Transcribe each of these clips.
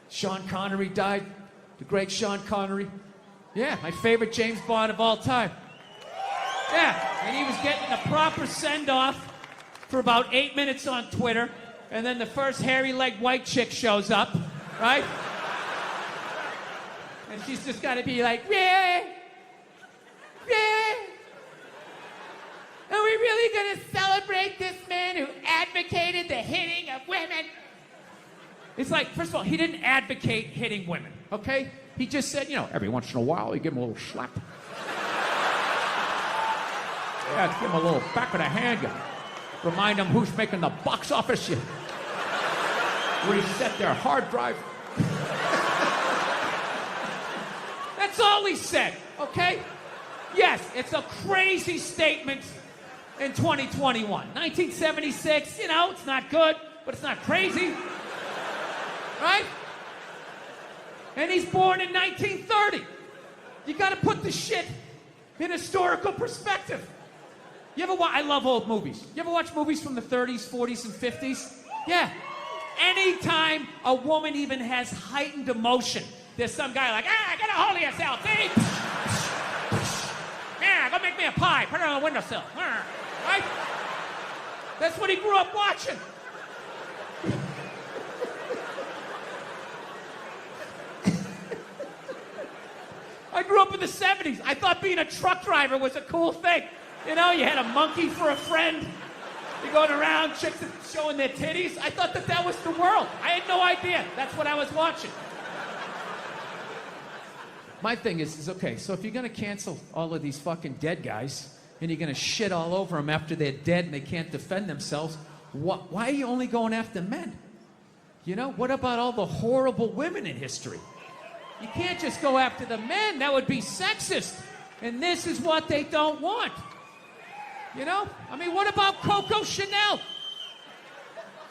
Sean Connery died. The great Sean Connery. Yeah, my favorite James Bond of all time. Yeah, and he was getting a proper send-off for about 8 minutes on Twitter, and then the first hairy-legged white chick shows up, right? And she's just got to be like, yeah, yeah. Are we really going to celebrate this man who advocated the hitting of women? It's like, first of all, he didn't advocate hitting women, okay? He just said, you know, every once in a while, you give him a little slap. Yeah, give him a little back of the hand. You remind them who's making the box office. You reset their hard drive. That's all he said, okay? Yes, it's a crazy statement in 2021. 1976, you know, it's not good, but it's not crazy. Right? And he's born in 1930. You gotta put the shit in historical perspective. You ever watch, I love old movies. You ever watch movies from the 30s, 40s, and 50s? Yeah. Anytime a woman even has heightened emotion, there's some guy like, get a hold of yourself, see? Yeah, go make me a pie, put it on the windowsill. Right? That's what he grew up watching. I grew up in the 70s. I thought being a truck driver was a cool thing. You know, you had a monkey for a friend. You're going around, chicks showing their titties. I thought that was the world. I had no idea. That's what I was watching. My thing is okay, so if you're going to cancel all of these fucking dead guys, and you're going to shit all over them after they're dead and they can't defend themselves, why are you only going after men? You know, what about all the horrible women in history? You can't just go after the men. That would be sexist. And this is what they don't want. You know? I mean, what about Coco Chanel?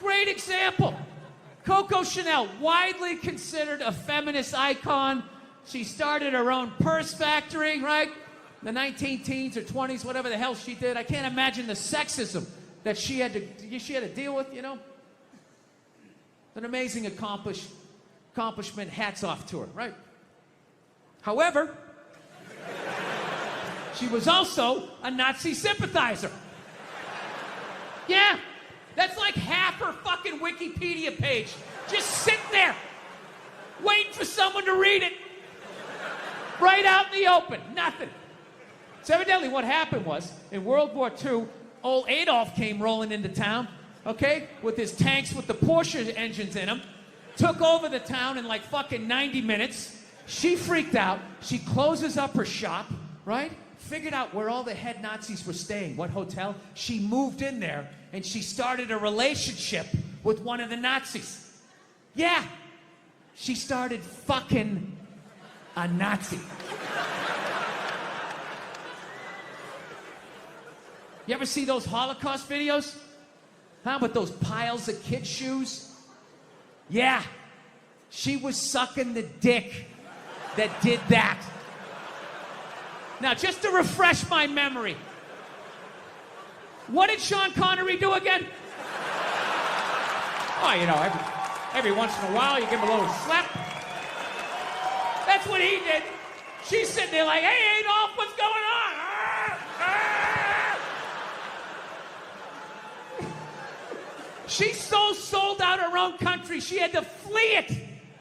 Great example. Coco Chanel, widely considered a feminist icon. She started her own purse factory, right? The 19-teens or 20s, whatever the hell she did. I can't imagine the sexism that she had to deal with, you know? An amazing accomplishment. Hats off to her, right? However, she was also a Nazi sympathizer. Yeah, that's like half her fucking Wikipedia page. Just sitting there, waiting for someone to read it. Right out in the open, nothing. So evidently what happened was, in World War II, old Adolf came rolling into town, okay, with his tanks with the Porsche engines in them, took over the town in like fucking 90 minutes. She freaked out. She closes up her shop, right? Figured out where all the head Nazis were staying, what hotel. She moved in there, and she started a relationship with one of the Nazis. Yeah, she started fucking a Nazi. You ever see those Holocaust videos? Huh, with those piles of kid shoes? Yeah, she was sucking the dick that did that. Now, just to refresh my memory, what did Sean Connery do again? Oh, you know, every once in a while you give him a little slap. That's what he did. She's sitting there like, hey, Adolf, what's going on? She so sold out her own country, she had to flee it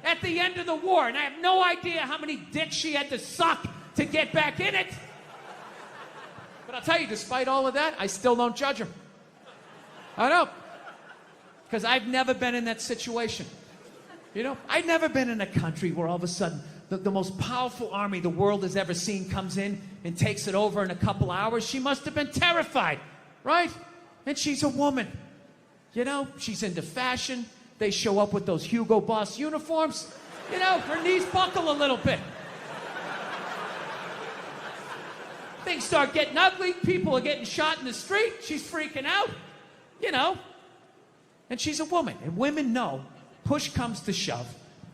at the end of the war. And I have no idea how many dicks she had to suck to get back in it. But I'll tell you, despite all of that, I still don't judge her. I don't. Because I've never been in that situation. You know, I've never been in a country where all of a sudden the most powerful army the world has ever seen comes in and takes it over in a couple hours. She must have been terrified, right? And she's a woman. You know, she's into fashion. They show up with those Hugo Boss uniforms. You know, her knees buckle a little bit. Things start getting ugly. People are getting shot in the street. She's freaking out. You know. And she's a woman. And women know, push comes to shove,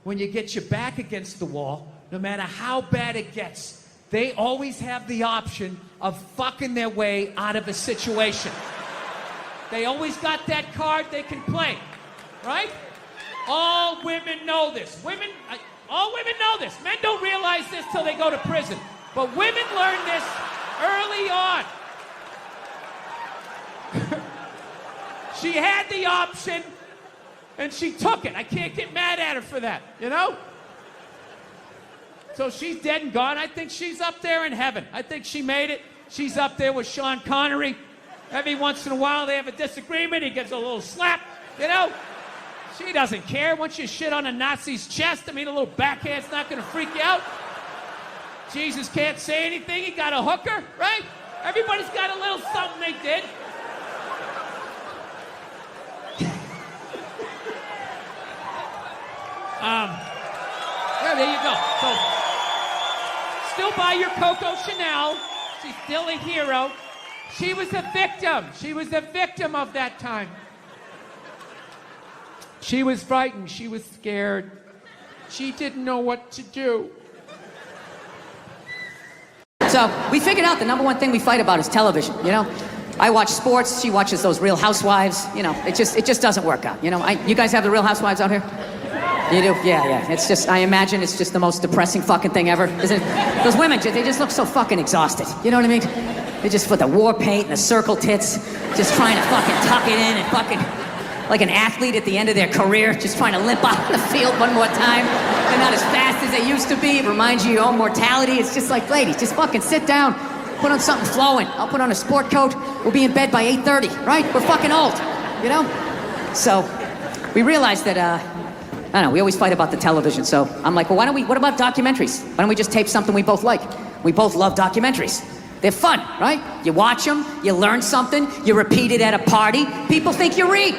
when you get your back against the wall, no matter how bad it gets, they always have the option of fucking their way out of a situation. They always got that card they can play, right? All women know this. All women know this. Men don't realize this till they go to prison. But women learn this early on. She had the option, and she took it. I can't get mad at her for that, you know? So she's dead and gone. I think she's up there in heaven. I think she made it. She's up there with Sean Connery. Every once in a while, they have a disagreement. He gets a little slap, you know? She doesn't care. Once you shit on a Nazi's chest, I mean, a little backhand's not going to freak you out. Jesus can't say anything. He got a hooker, right? Everybody's got a little something they did. Yeah, there you go. So, still buy your Coco Chanel. She's still a hero. She was a victim. She was a victim of that time. She was frightened. She was scared. She didn't know what to do. So we figured out the number one thing we fight about is television, you know? I watch sports, she watches those Real Housewives, you know, it just doesn't work out, you know? You guys have the Real Housewives out here? You do? Yeah. It's just, I imagine it's just the most depressing fucking thing ever, isn't it? Those women, they just look so fucking exhausted, you know what I mean? They just put the war paint and the circle tits, just trying to fucking tuck it in and fucking, like an athlete at the end of their career, just trying to limp out on the field one more time. They're not as fast as they used to be. It reminds you of your own mortality. It's just like, ladies, just fucking sit down, put on something flowing. I'll put on a sport coat. We'll be in bed by 8:30, right? We're fucking old, you know? So we realized that, I don't know, we always fight about the television. So I'm like, well, what about documentaries? Why don't we just tape something we both like? We both love documentaries. They're fun, right? You watch them, you learn something, you repeat it at a party, people think you read.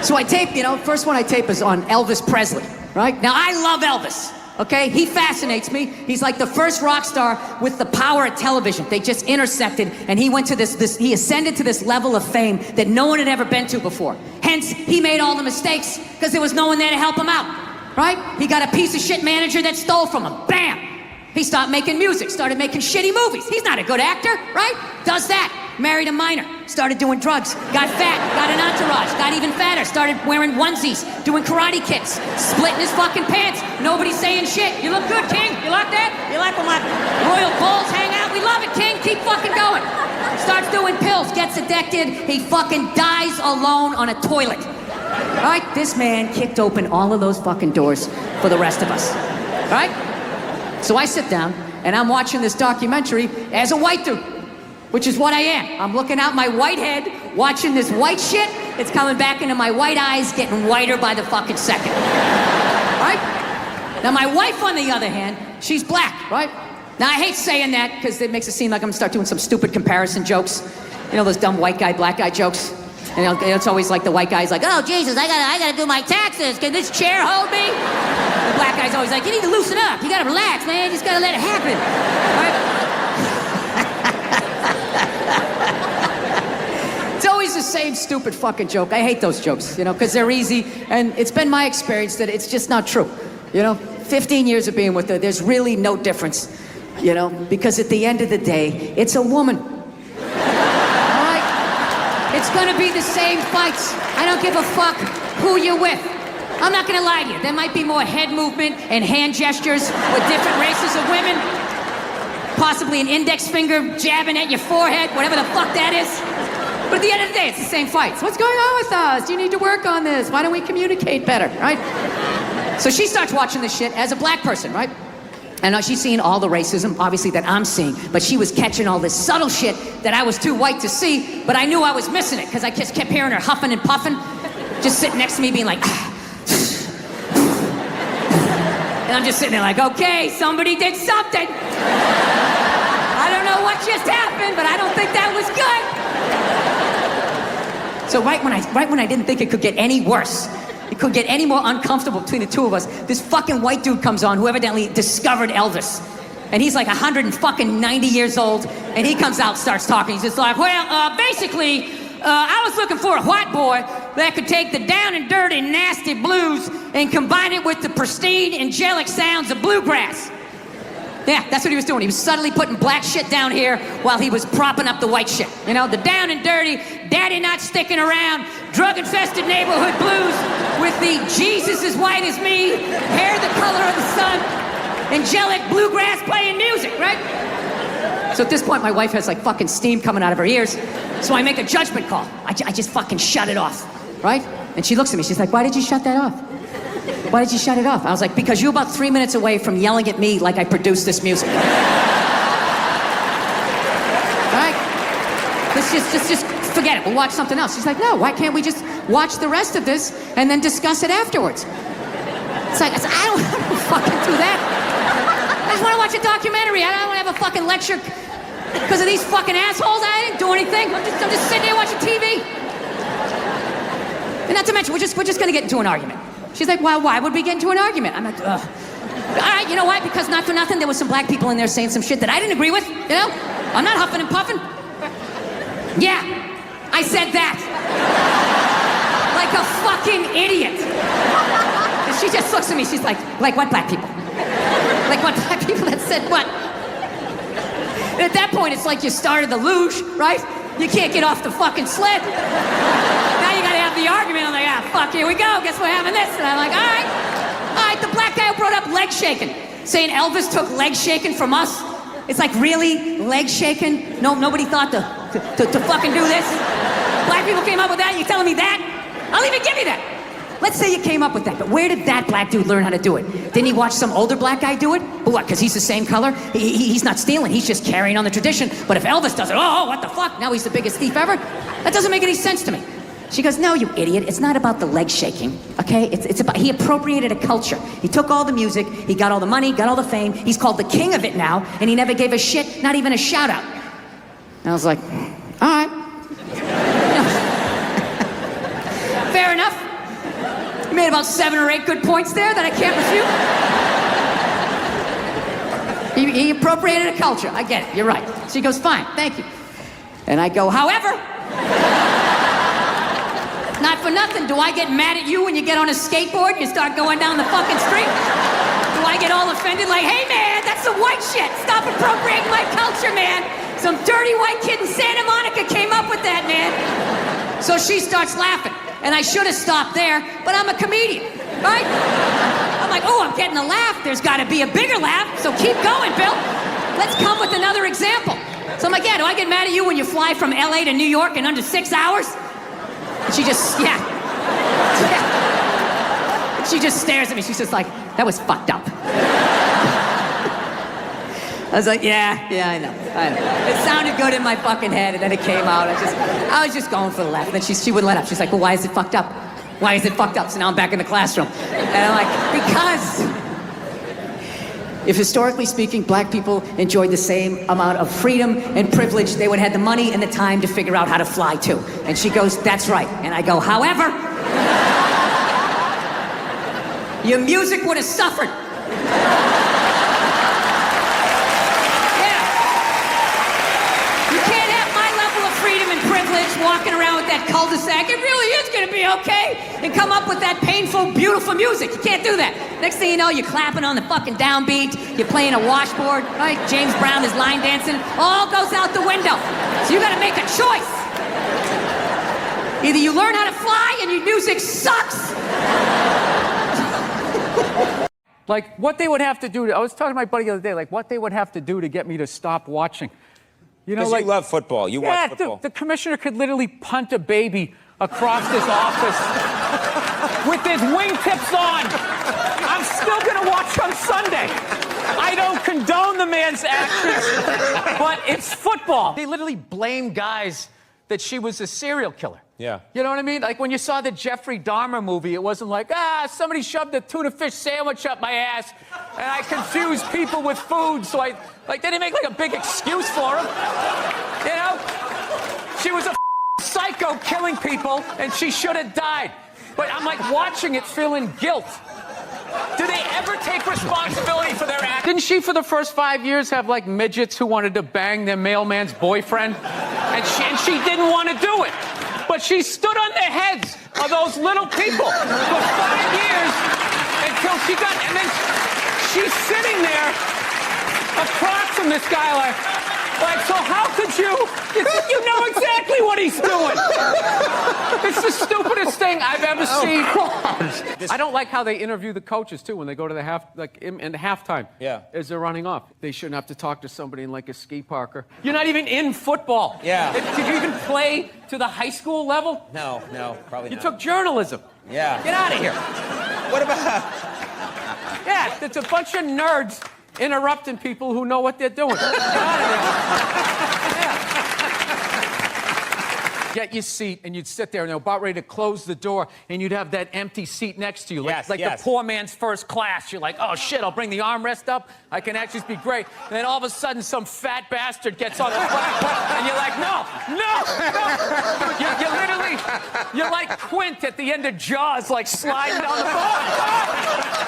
So I tape, you know, first one I tape is on Elvis Presley, right? Now I love Elvis, okay? He fascinates me. He's like the first rock star with the power of television. They just intersected, and he went to he ascended to this level of fame that no one had ever been to before. Hence, he made all the mistakes because there was no one there to help him out, right? He got a piece of shit manager that stole from him. Bam! He stopped making music, started making shitty movies. He's not a good actor, right? Does that. Married a minor, started doing drugs, got fat, got an entourage, got even fatter, started wearing onesies, doing karate kicks, splitting his fucking pants. Nobody's saying shit. You look good, King. You like that? You like when my royal bulls hang out? We love it, King. Keep fucking going. Starts doing pills, gets addicted. He fucking dies alone on a toilet. Right? This man kicked open all of those fucking doors for the rest of us. Right? So I sit down, and I'm watching this documentary as a white dude, which is what I am. I'm looking out my white head, watching this white shit. It's coming back into my white eyes, getting whiter by the fucking second. Right? Now, my wife, on the other hand, she's black, right? Now, I hate saying that, because it makes it seem like I'm gonna start doing some stupid comparison jokes. You know, those dumb white guy, black guy jokes? And it's always like the white guy's like, oh, Jesus, I gotta do my taxes. Can this chair hold me? The black guy's always like, you need to loosen up. You gotta relax, man. You just gotta let it happen. Right? It's always the same stupid fucking joke. I hate those jokes, you know, because they're easy. And it's been my experience that it's just not true. You know, 15 years of being with her, there's really no difference, you know, because at the end of the day, it's a woman. It's gonna be the same fights. I don't give a fuck who you're with. I'm not gonna lie to you. There might be more head movement and hand gestures with different races of women. Possibly an index finger jabbing at your forehead, whatever the fuck that is. But at the end of the day, it's the same fights. What's going on with us? You need to work on this. Why don't we communicate better, right? So she starts watching this shit as a black person, right? And she's seeing all the racism, obviously, that I'm seeing. But she was catching all this subtle shit that I was too white to see, but I knew I was missing it, because I just kept hearing her huffing and puffing, just sitting next to me being like, and I'm just sitting there like, okay, somebody did something. I don't know what just happened, but I don't think that was good. So right when I didn't think it could get any worse, it could get any more uncomfortable between the two of us, this fucking white dude comes on who evidently discovered Elvis. And he's like 190 years old, and he comes out, starts talking. He's just like, well, basically, I was looking for a white boy that could take the down and dirty, nasty blues and combine it with the pristine, angelic sounds of bluegrass. Yeah, that's what he was doing. He was subtly putting black shit down here while he was propping up the white shit. You know, the down and dirty, daddy not sticking around, drug-infested neighborhood blues with the Jesus as white as me, hair the color of the sun, angelic bluegrass playing music, right? So at this point, my wife has like fucking steam coming out of her ears. So I make a judgment call. I just fucking shut it off, right? And she looks at me, she's like, why did you shut that off? Why did you shut it off? I was like, because you're about 3 minutes away from yelling at me like I produced this music. All right? Let's just forget it. We'll watch something else. She's like, no, why can't we just watch the rest of this and then discuss it afterwards? It's like, I don't fucking do that. I just want to watch a documentary. I don't want to have a fucking lecture because of these fucking assholes. I didn't do anything. I'm just sitting there watching TV. And not to mention, we're just gonna get into an argument. She's like, well, why would we get into an argument? I'm like, ugh. All right, you know what? Because not for nothing, there was some black people in there saying some shit that I didn't agree with, you know? I'm not huffing and puffing. Yeah, I said that. Like a fucking idiot. And she just looks at me, she's like what black people? Like what black people that said what? And at that point, it's like you started the luge, right? You can't get off the fucking sled. Now you gotta have the argument. I'm like, fuck, here we go. Guess we're having this. And I'm like, all right, the black guy who brought up leg shaking, saying Elvis took leg shaking from us. It's like, really? Leg shaking? No, nobody thought to fucking do this? Black people came up with that? You telling me that? I'll even give you that. Let's say you came up with that, but where did that black dude learn how to do it? Didn't he watch some older black guy do it? But what, because he's the same color? He's not stealing, he's just carrying on the tradition. But if Elvis does it, oh, what the fuck? Now he's the biggest thief ever? That doesn't make any sense to me. She goes, no, you idiot, it's not about the leg shaking, okay? It's about, he appropriated a culture. He took all the music, he got all the money, got all the fame, he's called the king of it now, and he never gave a shit, not even a shout out. And I was like, all right. Fair enough. You made about 7 or 8 good points there that I can't refute. He appropriated a culture. I get it. You're right. She goes, fine, thank you. And I go, however, not for nothing, do I get mad at you when you get on a skateboard and you start going down the fucking street? Do I get all offended like, hey man, that's some white shit. Stop appropriating my culture, man. Some dirty white kid in Santa Monica came up with that, man. So she starts laughing. And I should have stopped there, but I'm a comedian, right? I'm like, oh, I'm getting a laugh. There's got to be a bigger laugh, so keep going, Bill. Let's come with another example. So I'm like, yeah, do I get mad at you when you fly from LA to New York in under 6 hours? And she just, yeah. And she just stares at me. She's just like, that was fucked up. I was like, yeah, I know. It sounded good in my fucking head, and then it came out. I was just going for the laugh. And then she wouldn't let up. She's like, well, why is it fucked up? Why is it fucked up? So now I'm back in the classroom. And I'm like, because if historically speaking, black people enjoyed the same amount of freedom and privilege, they would have had the money and the time to figure out how to fly too. And she goes, that's right. And I go, however, your music would have suffered. Walking around with that cul-de-sac, it really is gonna be okay, and come up with that painful, beautiful music. You can't do that. Next thing you know, you're clapping on the fucking downbeat, you're playing a washboard, right? James Brown is line dancing, all goes out the window. So you gotta make a choice. Either you learn how to fly and your music sucks. Like, what they would have to do, I was talking to my buddy the other day, like, what they would have to do to get me to stop watching. You know, like, you love football. You watch football. The commissioner could literally punt a baby across his office with his wingtips on. I'm still going to watch on Sunday. I don't condone the man's actions, but it's football. They literally blame guys that she was a serial killer. Yeah. You know what I mean? Like when you saw the Jeffrey Dahmer movie, it wasn't like, somebody shoved a tuna fish sandwich up my ass and I confused people with food, so they didn't make like a big excuse for him. You know? She was a psycho killing people and she should have died. But I'm like watching it feeling guilt. Do they ever take responsibility for their actions? Didn't she, for the first 5 years, have like midgets who wanted to bang their mailman's boyfriend? And she didn't want to do it. But she stood on the heads of those little people for 5 years until she got, and then she's sitting there across from this guy like, so how could you? You know exactly what he's doing. It's the stupidest thing I've ever seen. I don't like how they interview the coaches too when they go to the in halftime. Yeah. As they're running off, they shouldn't have to talk to somebody in like a ski parker. You're not even in football. Yeah. Did you even play to the high school level? No, probably not. You took journalism. Yeah. Get out of here. What about? Yeah, it's a bunch of nerds interrupting people who know what they're doing. Get out of here. Yeah. Get your seat, and you'd sit there, and they're about ready to close the door, and you'd have that empty seat next to you, like the poor man's first class. You're like, oh shit, I'll bring the armrest up. I can actually be great. And then all of a sudden, some fat bastard gets on the platform, and you're like, no. You're literally, you're like Quint at the end of Jaws, like sliding down the floor.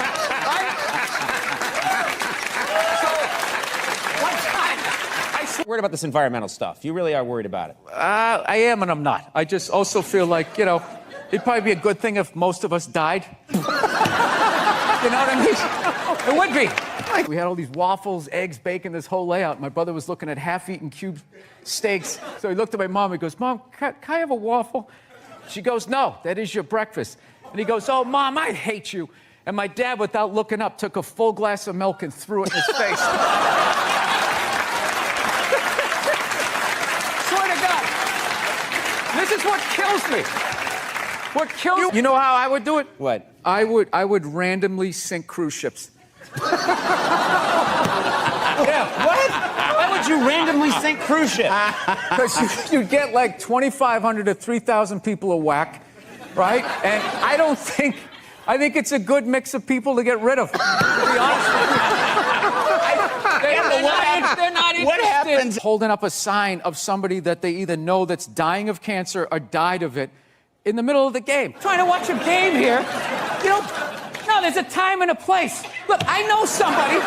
Worried about this environmental stuff. You really are worried about it. I am and I'm not. I just also feel like, it'd probably be a good thing if most of us died. You know what I mean? It would be. We had all these waffles, eggs, bacon, this whole layout. My brother was looking at half-eaten cube steaks. So he looked at my mom. He goes, Mom, can I have a waffle? She goes, no, that is your breakfast. And he goes, oh, Mom, I hate you. And my dad, without looking up, took a full glass of milk and threw it in his face. This is what kills me. What kills you? You know how I would do it? What? I would randomly sink cruise ships. Yeah, what? Why would you randomly sink cruise ships? Because you get like 2,500 to 3,000 people a whack, right? And I think it's a good mix of people to get rid of, to be honest with you. They're not interested. What happens? Holding up a sign of somebody that they either know that's dying of cancer or died of it in the middle of the game. Trying to watch a game here. No, there's a time and a place. Look, I know somebody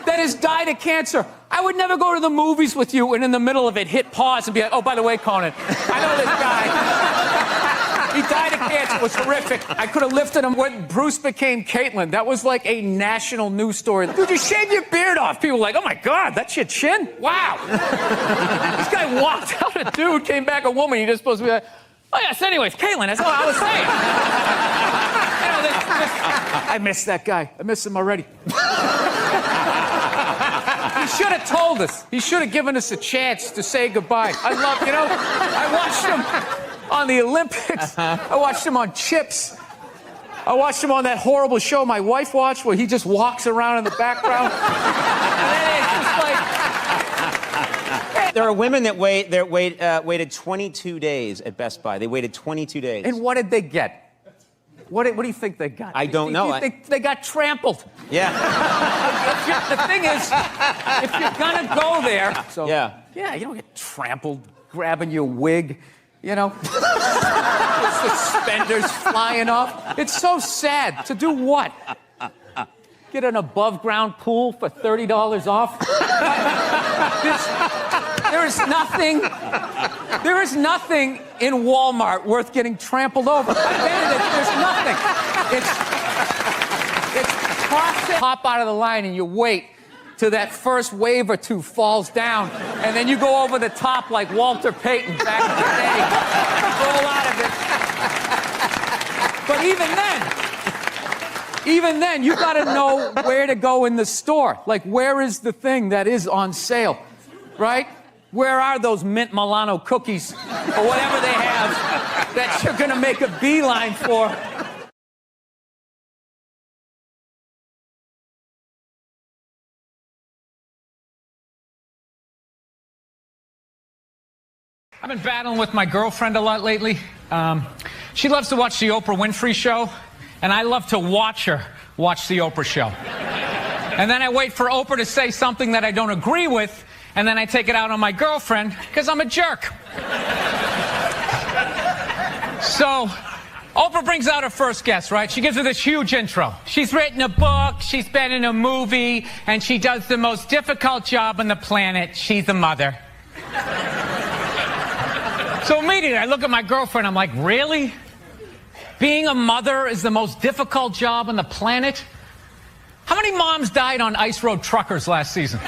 that has died of cancer. I would never go to the movies with you and in the middle of it hit pause and be like, oh, by the way, Conan, I know this guy. He died of cancer. It was horrific. I could have lifted him when Bruce became Caitlyn. That was like a national news story. Dude, you shaved your beard off. People were like, oh my God, that's your chin? Wow. This guy walked out a dude, came back a woman. You're just supposed to be like, oh yes, anyways, Caitlyn, that's all I was saying. I miss that guy. I miss him already. He should have told us. He should have given us a chance to say goodbye. I watched him on the Olympics. I watched him on Chips. I watched him on that horrible show my wife watched where he just walks around in the background. And then it's just like... There are women that waited 22 days at Best Buy. They waited 22 days. And what did they get? What do you think they got? I don't know. They got trampled. Yeah. The thing is, if you're gonna go there, yeah, you don't get trampled grabbing your wig, suspenders flying off. It's so sad. To do what? Get an above-ground pool for $30 off? There is nothing in Walmart worth getting trampled over. There's nothing. It's process. Hop out of the line and you wait till that first wave or two falls down, and then you go over the top like Walter Payton back in the day. Roll out of it. But even then, you got to know where to go in the store. Like, where is the thing that is on sale, right? Where are those mint Milano cookies or whatever they have that you're going to make a beeline for? I've been battling with my girlfriend a lot lately. She loves to watch the Oprah Winfrey Show, and I love to watch her watch the Oprah Show. And then I wait for Oprah to say something that I don't agree with, and then I take it out on my girlfriend because I'm a jerk. So Oprah brings out her first guest, right? She gives her this huge intro. She's written a book, she's been in a movie, and she does the most difficult job on the planet. She's a mother. So immediately I look at my girlfriend, I'm like, really? Being a mother is the most difficult job on the planet? How many moms died on ice road truckers last season?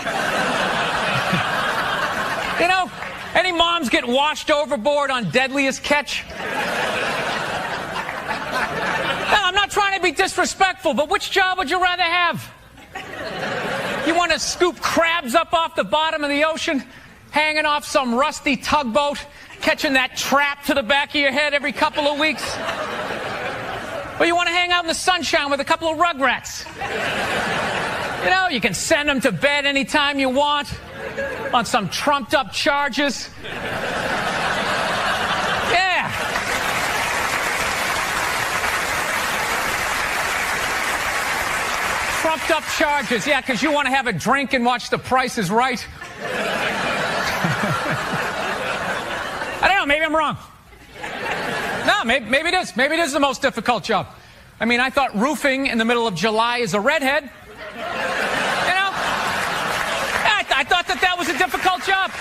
You know, any moms get washed overboard on Deadliest Catch? No, I'm not trying to be disrespectful, but which job would you rather have? You want to scoop crabs up off the bottom of the ocean, hanging off some rusty tugboat, catching that trap to the back of your head every couple of weeks? Or you want to hang out in the sunshine with a couple of rugrats? You know, you can send them to bed anytime you want on some trumped up charges. Yeah. Trumped up charges, yeah, because you want to have a drink and watch The Price is Right. I don't know, maybe I'm wrong. No, maybe it is. Maybe it is the most difficult job. I mean, I thought roofing in the middle of July as a redhead. You know? I thought that was a difficult job.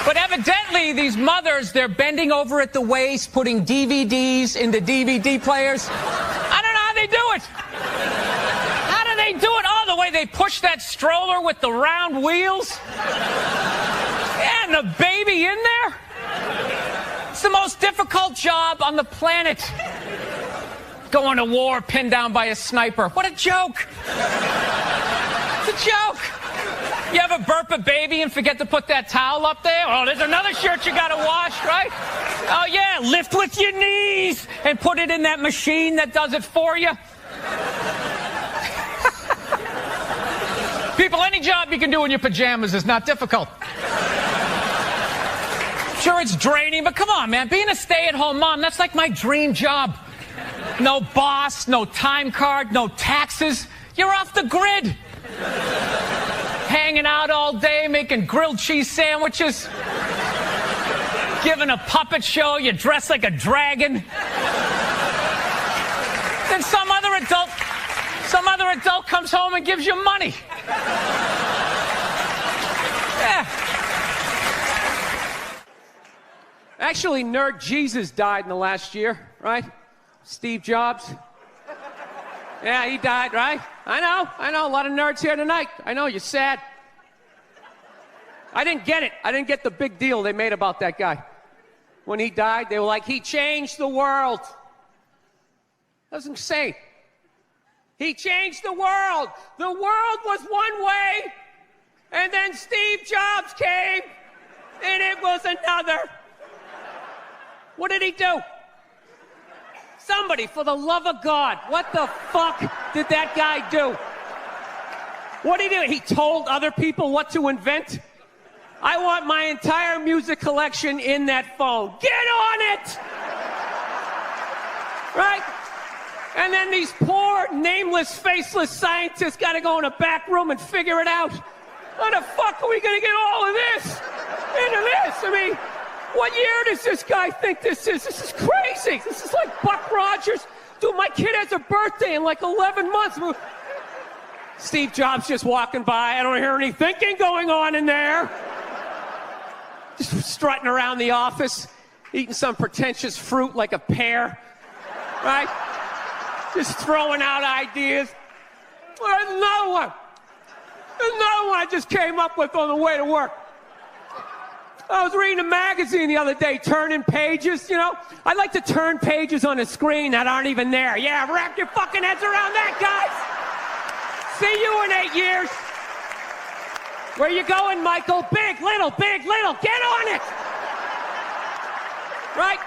But evidently, these mothers, they're bending over at the waist, putting DVDs into DVD players. I don't know how they do it. How do they do it? Oh, the way they push that stroller with the round wheels. Yeah, and the baby in there. It's the most difficult job on the planet. Going to war pinned down by a sniper. What a joke. It's a joke. You ever burp a baby and forget to put that towel up there? Oh, there's another shirt you gotta wash, right? Oh yeah, lift with your knees and put it in that machine that does it for you. People, any job you can do in your pajamas is not difficult. Sure, it's draining, but come on, man. Being a stay-at-home mom, that's like my dream job. No boss, no time card, no taxes. You're off the grid. Hanging out all day, making grilled cheese sandwiches. Giving a puppet show, you dress like a dragon. Then some other adult comes home and gives you money. Yeah. Actually, Nerd Jesus died in the last year, right? Steve Jobs. Yeah, he died, right? I know. A lot of nerds here tonight. I know, you're sad. I didn't get it. I didn't get the big deal they made about that guy. When he died, they were like, he changed the world. That's insane. He changed the world. The world was one way, and then Steve Jobs came, and it was another. What did he do? Somebody, for the love of God, what the fuck did that guy do? What did he do? He told other people what to invent? I want my entire music collection in that phone. Get on it! Right? And then these poor, nameless, faceless scientists got to go in a back room and figure it out. How the fuck are we going to get all of this into this? I mean, what year does this guy think this is? This is crazy. This is like Buck Rogers. Dude, my kid has a birthday in like 11 months. Steve Jobs just walking by. I don't hear any thinking going on in there. Just strutting around the office, eating some pretentious fruit like a pear. Right? Just throwing out ideas. There's another one. There's another one I just came up with on the way to work. I was reading a magazine the other day, turning pages, you know? I like to turn pages on a screen that aren't even there. Yeah, wrap your fucking heads around that, guys. See you in 8 years. Where you going, Michael? Big, little, get on it. Right?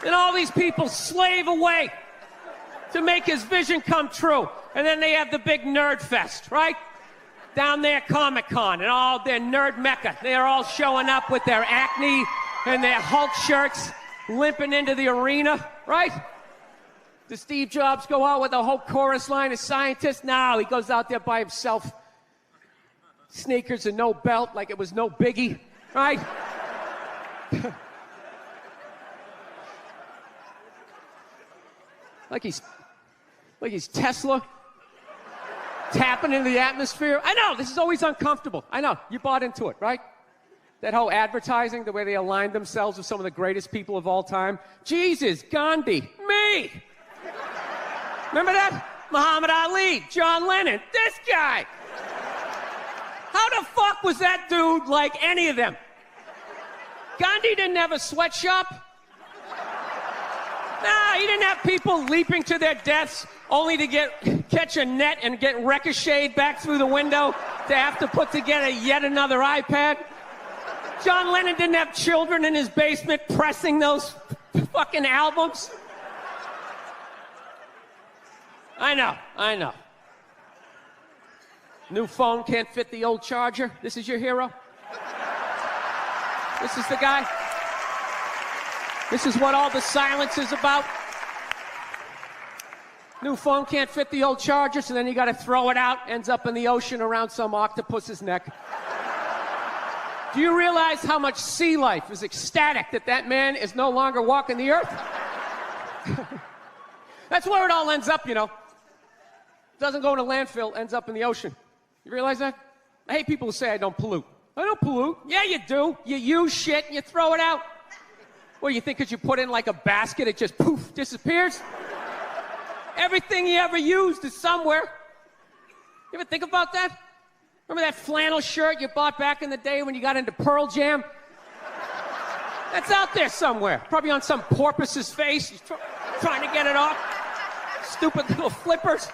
And all these people slave away to make his vision come true. And then they have the big nerd fest, right? Down there, Comic-Con, and all their nerd mecca. They're all showing up with their Acne and their Hulk shirts, limping into the arena, right? Does Steve Jobs go out with a whole chorus line of scientists? No, he goes out there by himself. Sneakers and no belt, like it was no biggie, right? like he's Tesla. Tapping into the atmosphere. I know, this is always uncomfortable. I know, you bought into it, right? That whole advertising, the way they aligned themselves with some of the greatest people of all time. Jesus, Gandhi, me. Remember that? Muhammad Ali, John Lennon, this guy. How the fuck was that dude like any of them? Gandhi didn't have a sweatshop. Nah, he didn't have people leaping to their deaths only to catch a net and get ricocheted back through the window to have to put together yet another iPad. John Lennon didn't have children in his basement pressing those fucking albums. I know. New phone can't fit the old charger. This is your hero? This is the guy? This is what all the silence is about? New phone can't fit the old charger, so then you gotta throw it out, ends up in the ocean around some octopus's neck. Do you realize how much sea life is ecstatic that that man is no longer walking the earth? That's where it all ends up, you know. Doesn't go in a landfill, ends up in the ocean. You realize that? I hate people who say I don't pollute. I don't pollute. Yeah, you do. You use shit and you throw it out. Well, you think because you put it in like a basket, it just poof, disappears? Everything you ever used is somewhere. You ever think about that? Remember that flannel shirt you bought back in the day when you got into Pearl Jam? That's out there somewhere. Probably on some porpoise's face. He's trying to get it off. Stupid little flippers.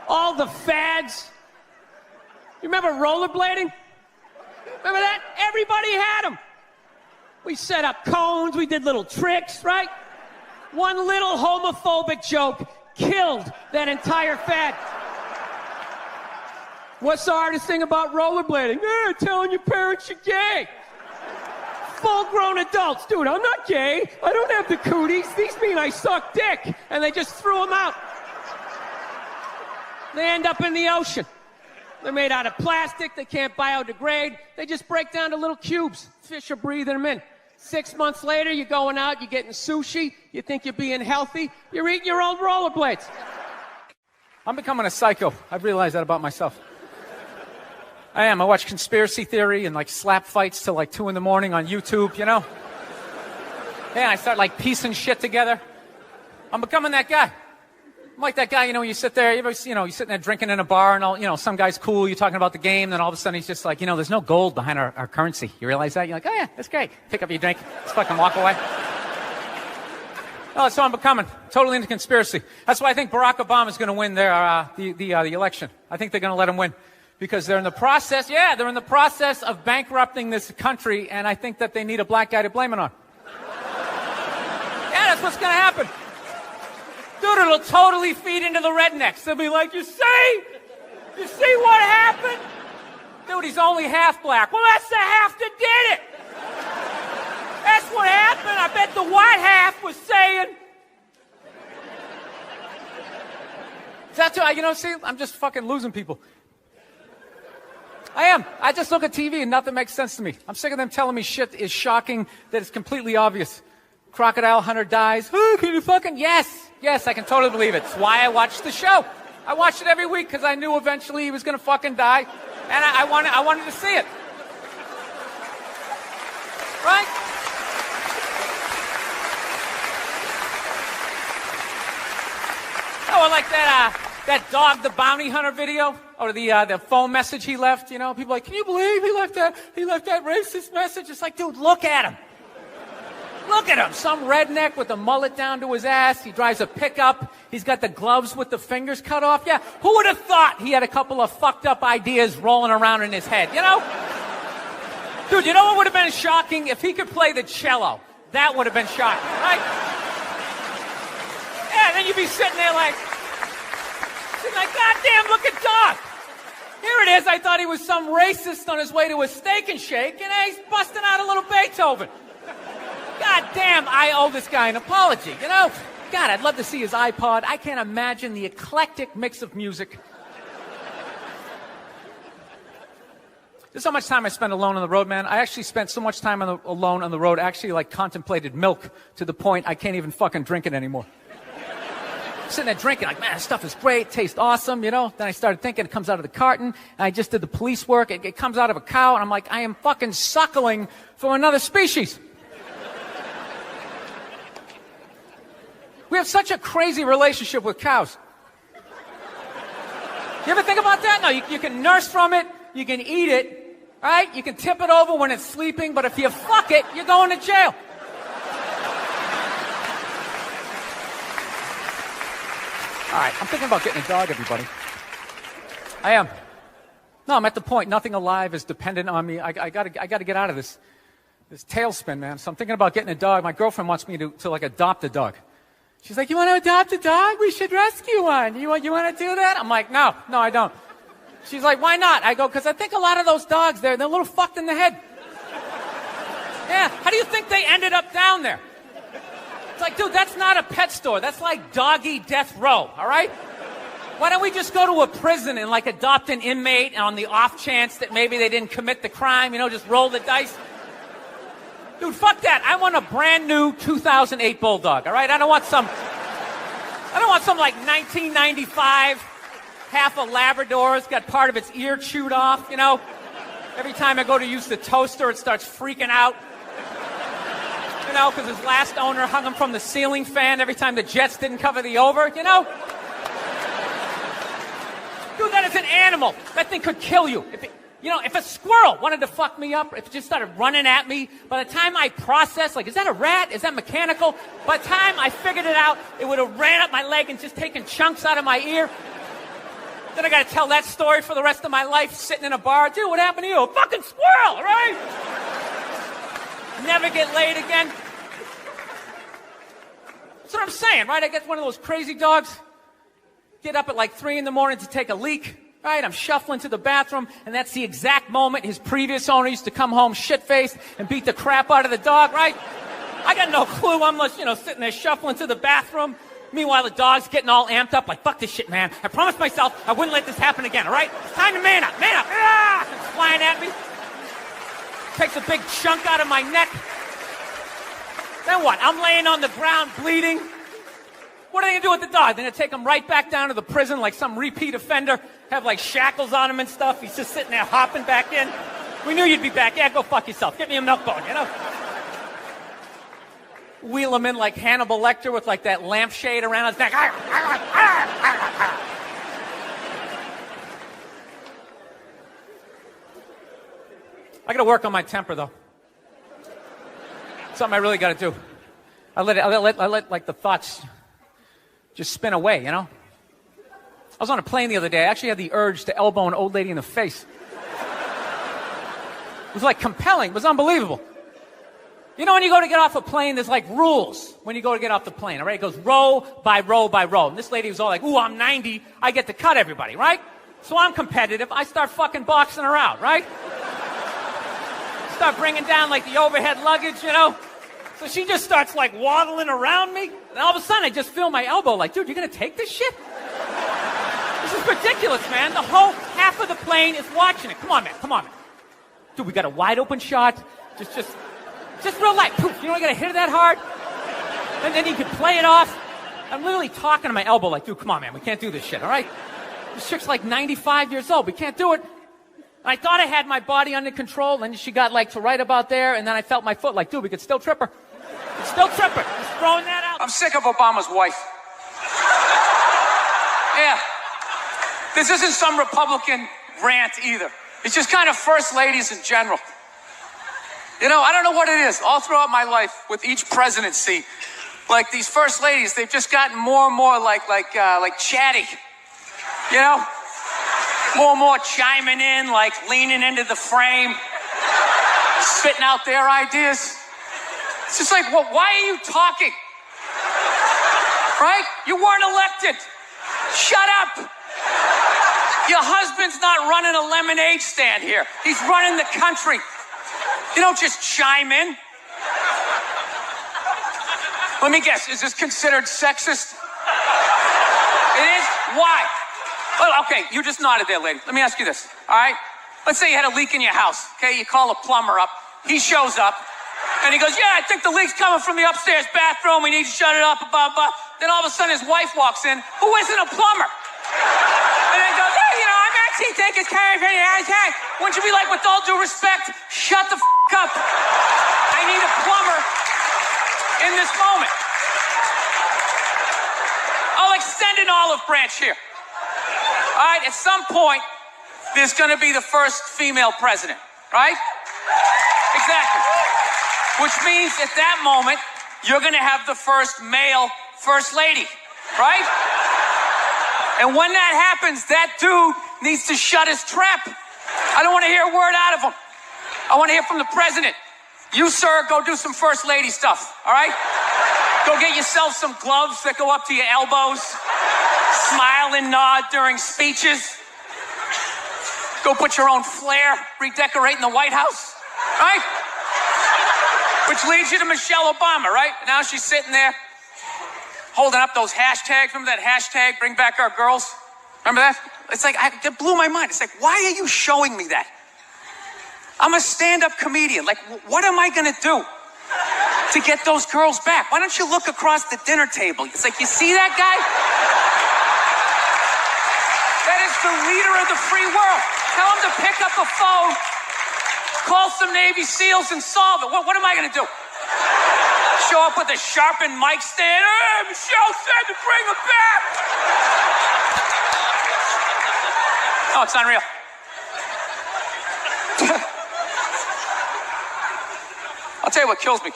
All the fads. You remember rollerblading? Remember that? Everybody had them. We set up cones, we did little tricks, right? One little homophobic joke killed that entire fad. What's the hardest thing about rollerblading? Telling your parents you're gay. Full-grown adults. Dude, I'm not gay. I don't have the cooties. These mean I suck dick. And they just threw them out. They end up in the ocean. They're made out of plastic. They can't biodegrade. They just break down to little cubes. Fish are breathing them in. 6 months later, you're going out, you're getting sushi. You think you're being healthy. You're eating your old rollerblades. I'm becoming a psycho. I've realized that about myself. I am. I watch conspiracy theory and like slap fights till like 2 a.m. on YouTube, you know? Yeah, I start like piecing shit together. I'm becoming that guy. I'm like that guy, you know, when you sit there, you're sitting there drinking in a bar and all, you know, some guy's cool, you're talking about the game, then all of a sudden he's just like, you know, there's no gold behind our currency. You realize that? You're like, oh yeah, that's great. Pick up your drink, just fucking walk away. Oh, that's what I'm becoming. Totally into conspiracy. That's why I think Barack Obama is going to win the election. I think they're going to let him win. Because they're in the process of bankrupting this country, and I think that they need a black guy to blame it on. Yeah, that's what's going to happen. Dude, it'll totally feed into the rednecks. They'll be like, you see what happened? Dude, he's only half black. Well, that's the half that did it. That's what happened. I bet the white half was saying. That's what, you know, see, I'm just fucking losing people. I am. I just look at TV and nothing makes sense to me. I'm sick of them telling me shit is shocking, that it's completely obvious. Crocodile hunter dies. Oh, can you fucking... Yes, I can totally believe it. It's why I watched the show. I watched it every week because I knew eventually he was going to fucking die. And I wanted to see it. Right? Oh, I like that dog, the bounty hunter video, or the phone message he left. You know, people are like, can you believe he left that racist message? It's like, dude, look at him. Look at him. Some redneck with a mullet down to his ass. He drives a pickup. He's got the gloves with the fingers cut off. Yeah, who would have thought he had a couple of fucked up ideas rolling around in his head, you know? Dude, you know what would have been shocking? If he could play the cello. That would have been shocking, right? Yeah, then you'd be sitting there like, goddamn, look at Doc. Here it is. I thought he was some racist on his way to a steak and shake, and he's busting out a little Beethoven. God damn, I owe this guy an apology, you know? God, I'd love to see his iPod. I can't imagine the eclectic mix of music. This is how much time I spend alone on the road, man. I actually spent so much time alone on the road, I actually like contemplated milk to the point I can't even fucking drink it anymore. I'm sitting there drinking, like, man, this stuff is great, tastes awesome, you know? Then I started thinking it comes out of the carton, and I just did the police work. It comes out of a cow, and I'm like, I am fucking suckling from another species. We have such a crazy relationship with cows. You ever think about that? No, you can nurse from it, you can eat it, right? You can tip it over when it's sleeping, but if you fuck it, you're going to jail. All right, I'm thinking about getting a dog, everybody. I am. No, I'm at the point. Nothing alive is dependent on me. I gotta get out of this tailspin, man. So I'm thinking about getting a dog. My girlfriend wants me to like adopt a dog. She's like, you want to adopt a dog? We should rescue one. You want to do that? I'm like, no, I don't. She's like, why not? I go, because I think a lot of those dogs, they're a little fucked in the head. Yeah, how do you think they ended up down there? It's like, dude, that's not a pet store. That's like doggy death row, all right? Why don't we just go to a prison and like adopt an inmate on the off chance that maybe they didn't commit the crime, just roll the dice? Dude, fuck that. I want a brand new 2008 Bulldog, all right? I don't want some like 1995, half a Labrador, it's got part of its ear chewed off, Every time I go to use the toaster, it starts freaking out. Because his last owner hung him from the ceiling fan every time the Jets didn't cover the over, Dude, that is an animal. That thing could kill you. If a squirrel wanted to fuck me up, if it just started running at me, by the time I processed, like, is that a rat? Is that mechanical? By the time I figured it out, it would have ran up my leg and just taken chunks out of my ear. Then I got to tell that story for the rest of my life, sitting in a bar. Dude, what happened to you? A fucking squirrel, right? Never get laid again. That's what I'm saying, right? I get one of those crazy dogs, get up at like 3 a.m. to take a leak, right? I'm shuffling to the bathroom, and that's the exact moment his previous owner used to come home shit-faced and beat the crap out of the dog, right? I got no clue. I'm just, sitting there shuffling to the bathroom. Meanwhile, the dog's getting all amped up, like, fuck this shit, man. I promised myself I wouldn't let this happen again, all right? It's time to man up, man up. Ah! It's flying at me. Takes a big chunk out of my neck. Then what? I'm laying on the ground bleeding. What are they going to do with the dog? They're going to take him right back down to the prison like some repeat offender, have like shackles on him and stuff. He's just sitting there hopping back in. We knew you'd be back. Yeah, go fuck yourself. Get me a milk bone, Wheel him in like Hannibal Lecter with like that lampshade around his neck. I got to work on my temper, though. Something I really got to do. I let like the thoughts just spin away, I was on a plane the other day. I actually had the urge to elbow an old lady in the face. It was like compelling. It was unbelievable. When you go to get off a plane, there's like rules when you go to get off the plane, all right? It goes row by row by row. And this lady was all like, ooh, I'm 90. I get to cut everybody, right? So I'm competitive. I start fucking boxing her out, right? Start bringing down like the overhead luggage, So she just starts like waddling around me. And all of a sudden I just feel my elbow like, dude, you're going to take this shit? This is ridiculous, man. The whole half of the plane is watching it. Come on, man. Dude, we got a wide open shot. Just real light. Poof, you don't got to hit it that hard. And then you can play it off. I'm literally talking to my elbow like, dude, come on, man. We can't do this shit, all right? This chick's like 95 years old. We can't do it. I thought I had my body under control, and she got like to right about there, and then I felt my foot like, dude, we could still trip her. Just throwing that out. I'm sick of Obama's wife. Yeah. This isn't some Republican rant either. It's just kind of first ladies in general. I don't know what it is. All throughout my life, with each presidency, like these first ladies, they've just gotten more and more like chatty. More and more chiming in, like leaning into the frame, spitting out their ideas. It's just like, well, why are you talking? Right? You weren't elected. Shut up. Your husband's not running a lemonade stand here. He's running the country. You don't just chime in. Let me guess, is this considered sexist? It is? Why? Well, okay, you just nodded there, lady. Let me ask you this, all right? Let's say you had a leak in your house, okay? You call a plumber up. He shows up, and he goes, yeah, I think the leak's coming from the upstairs bathroom. We need to shut it up, blah, blah. Then all of a sudden his wife walks in, who isn't a plumber. And then he goes, hey, I'm actually thinking it's kind of pretty high. Wouldn't you be like, with all due respect, shut the up. I need a plumber in this moment. I'll extend an olive branch here. right, at some point, there's going to be the first female president, right? Exactly. Which means at that moment, you're going to have the first male first lady, right? And when that happens, that dude needs to shut his trap. I don't want to hear a word out of him. I want to hear from the president. You, sir, go do some first lady stuff, all right? Go get yourself some gloves that go up to your elbows. Smile and nod during speeches. Go put your own flair, redecorating the White House, right? Which leads you to Michelle Obama, right? Now she's sitting there holding up those hashtags. Remember that hashtag, bring back our girls? Remember that? It's like, it blew my mind. It's like, why are you showing me that? I'm a stand-up comedian. Like, what am I gonna do to get those girls back? Why don't you look across the dinner table? It's like, you see that guy? That is the leader of the free world. Tell him to pick up a phone, call some Navy SEALs and solve it. What am I gonna do? Show up with a sharpened mic stand? Hey, Michelle said to bring him back. Oh, it's unreal. I'll tell you what kills me.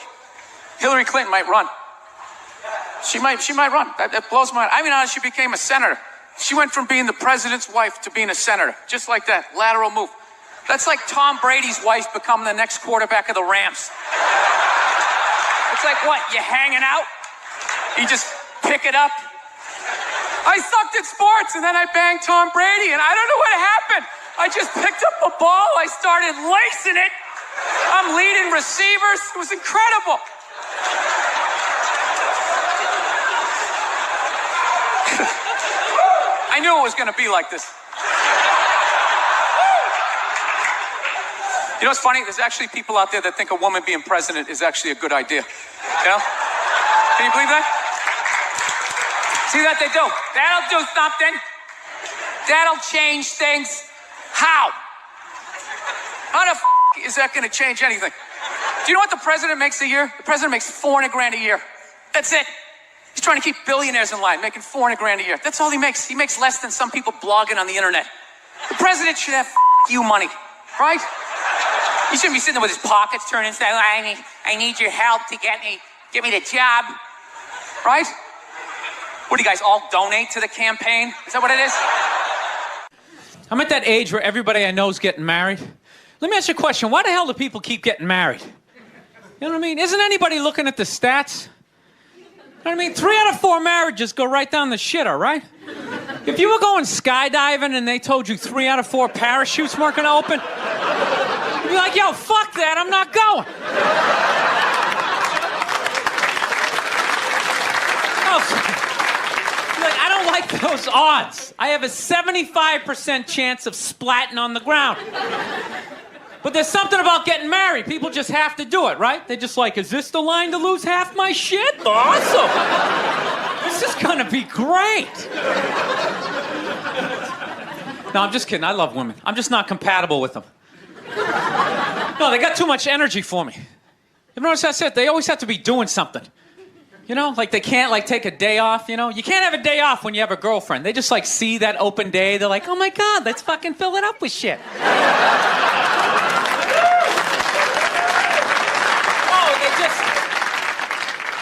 Hillary Clinton might run. She might run. That blows my mind. I mean, how she became a senator. She went from being the president's wife to being a senator. Just like that. Lateral move. That's like Tom Brady's wife becoming the next quarterback of the Rams. It's like, what, you hanging out? You just pick it up? I sucked at sports, and then I banged Tom Brady, and I don't know what happened. I just picked up a ball. I started lacing it. I'm leading receivers. It was incredible. I knew it was going to be like this. You know what's funny? There's actually people out there that think a woman being president is actually a good idea. You know? Can you believe that? See that they do? That'll do something. That'll change things. How? How the is that going to change anything? Do you know what the president makes a year? The president makes $400 grand a year. That's it. He's trying to keep billionaires in line, making $400 grand a year. That's all he makes. He makes less than some people blogging on the internet. The president should have you money, right? He shouldn't be sitting there with his pockets turned and saying, I need your help to get me the job, right? What do you guys all donate to the campaign? Is that what it is? I'm at that age where everybody I know is getting married. Let me ask you a question. Why the hell do people keep getting married? You know what I mean? Isn't anybody looking at the stats? You know what I mean? 3 out of 4 marriages go right down the shitter, right? If you were going skydiving and they told you 3 out of 4 parachutes weren't going to open, you'd be like, yo, fuck that, I'm not going. Like, I don't like those odds. I have a 75% chance of splatting on the ground. But there's something about getting married. People just have to do it, right? They're just like, is this the line to lose half my shit? Awesome. This is gonna be great. No, I'm just kidding. I love women. I'm just not compatible with them. No, they got too much energy for me. You ever notice that's it? They always have to be doing something. You know, like they can't like take a day off, you know? You can't have a day off when you have a girlfriend. They just like see that open day. They're like, oh my God, let's fucking fill it up with shit.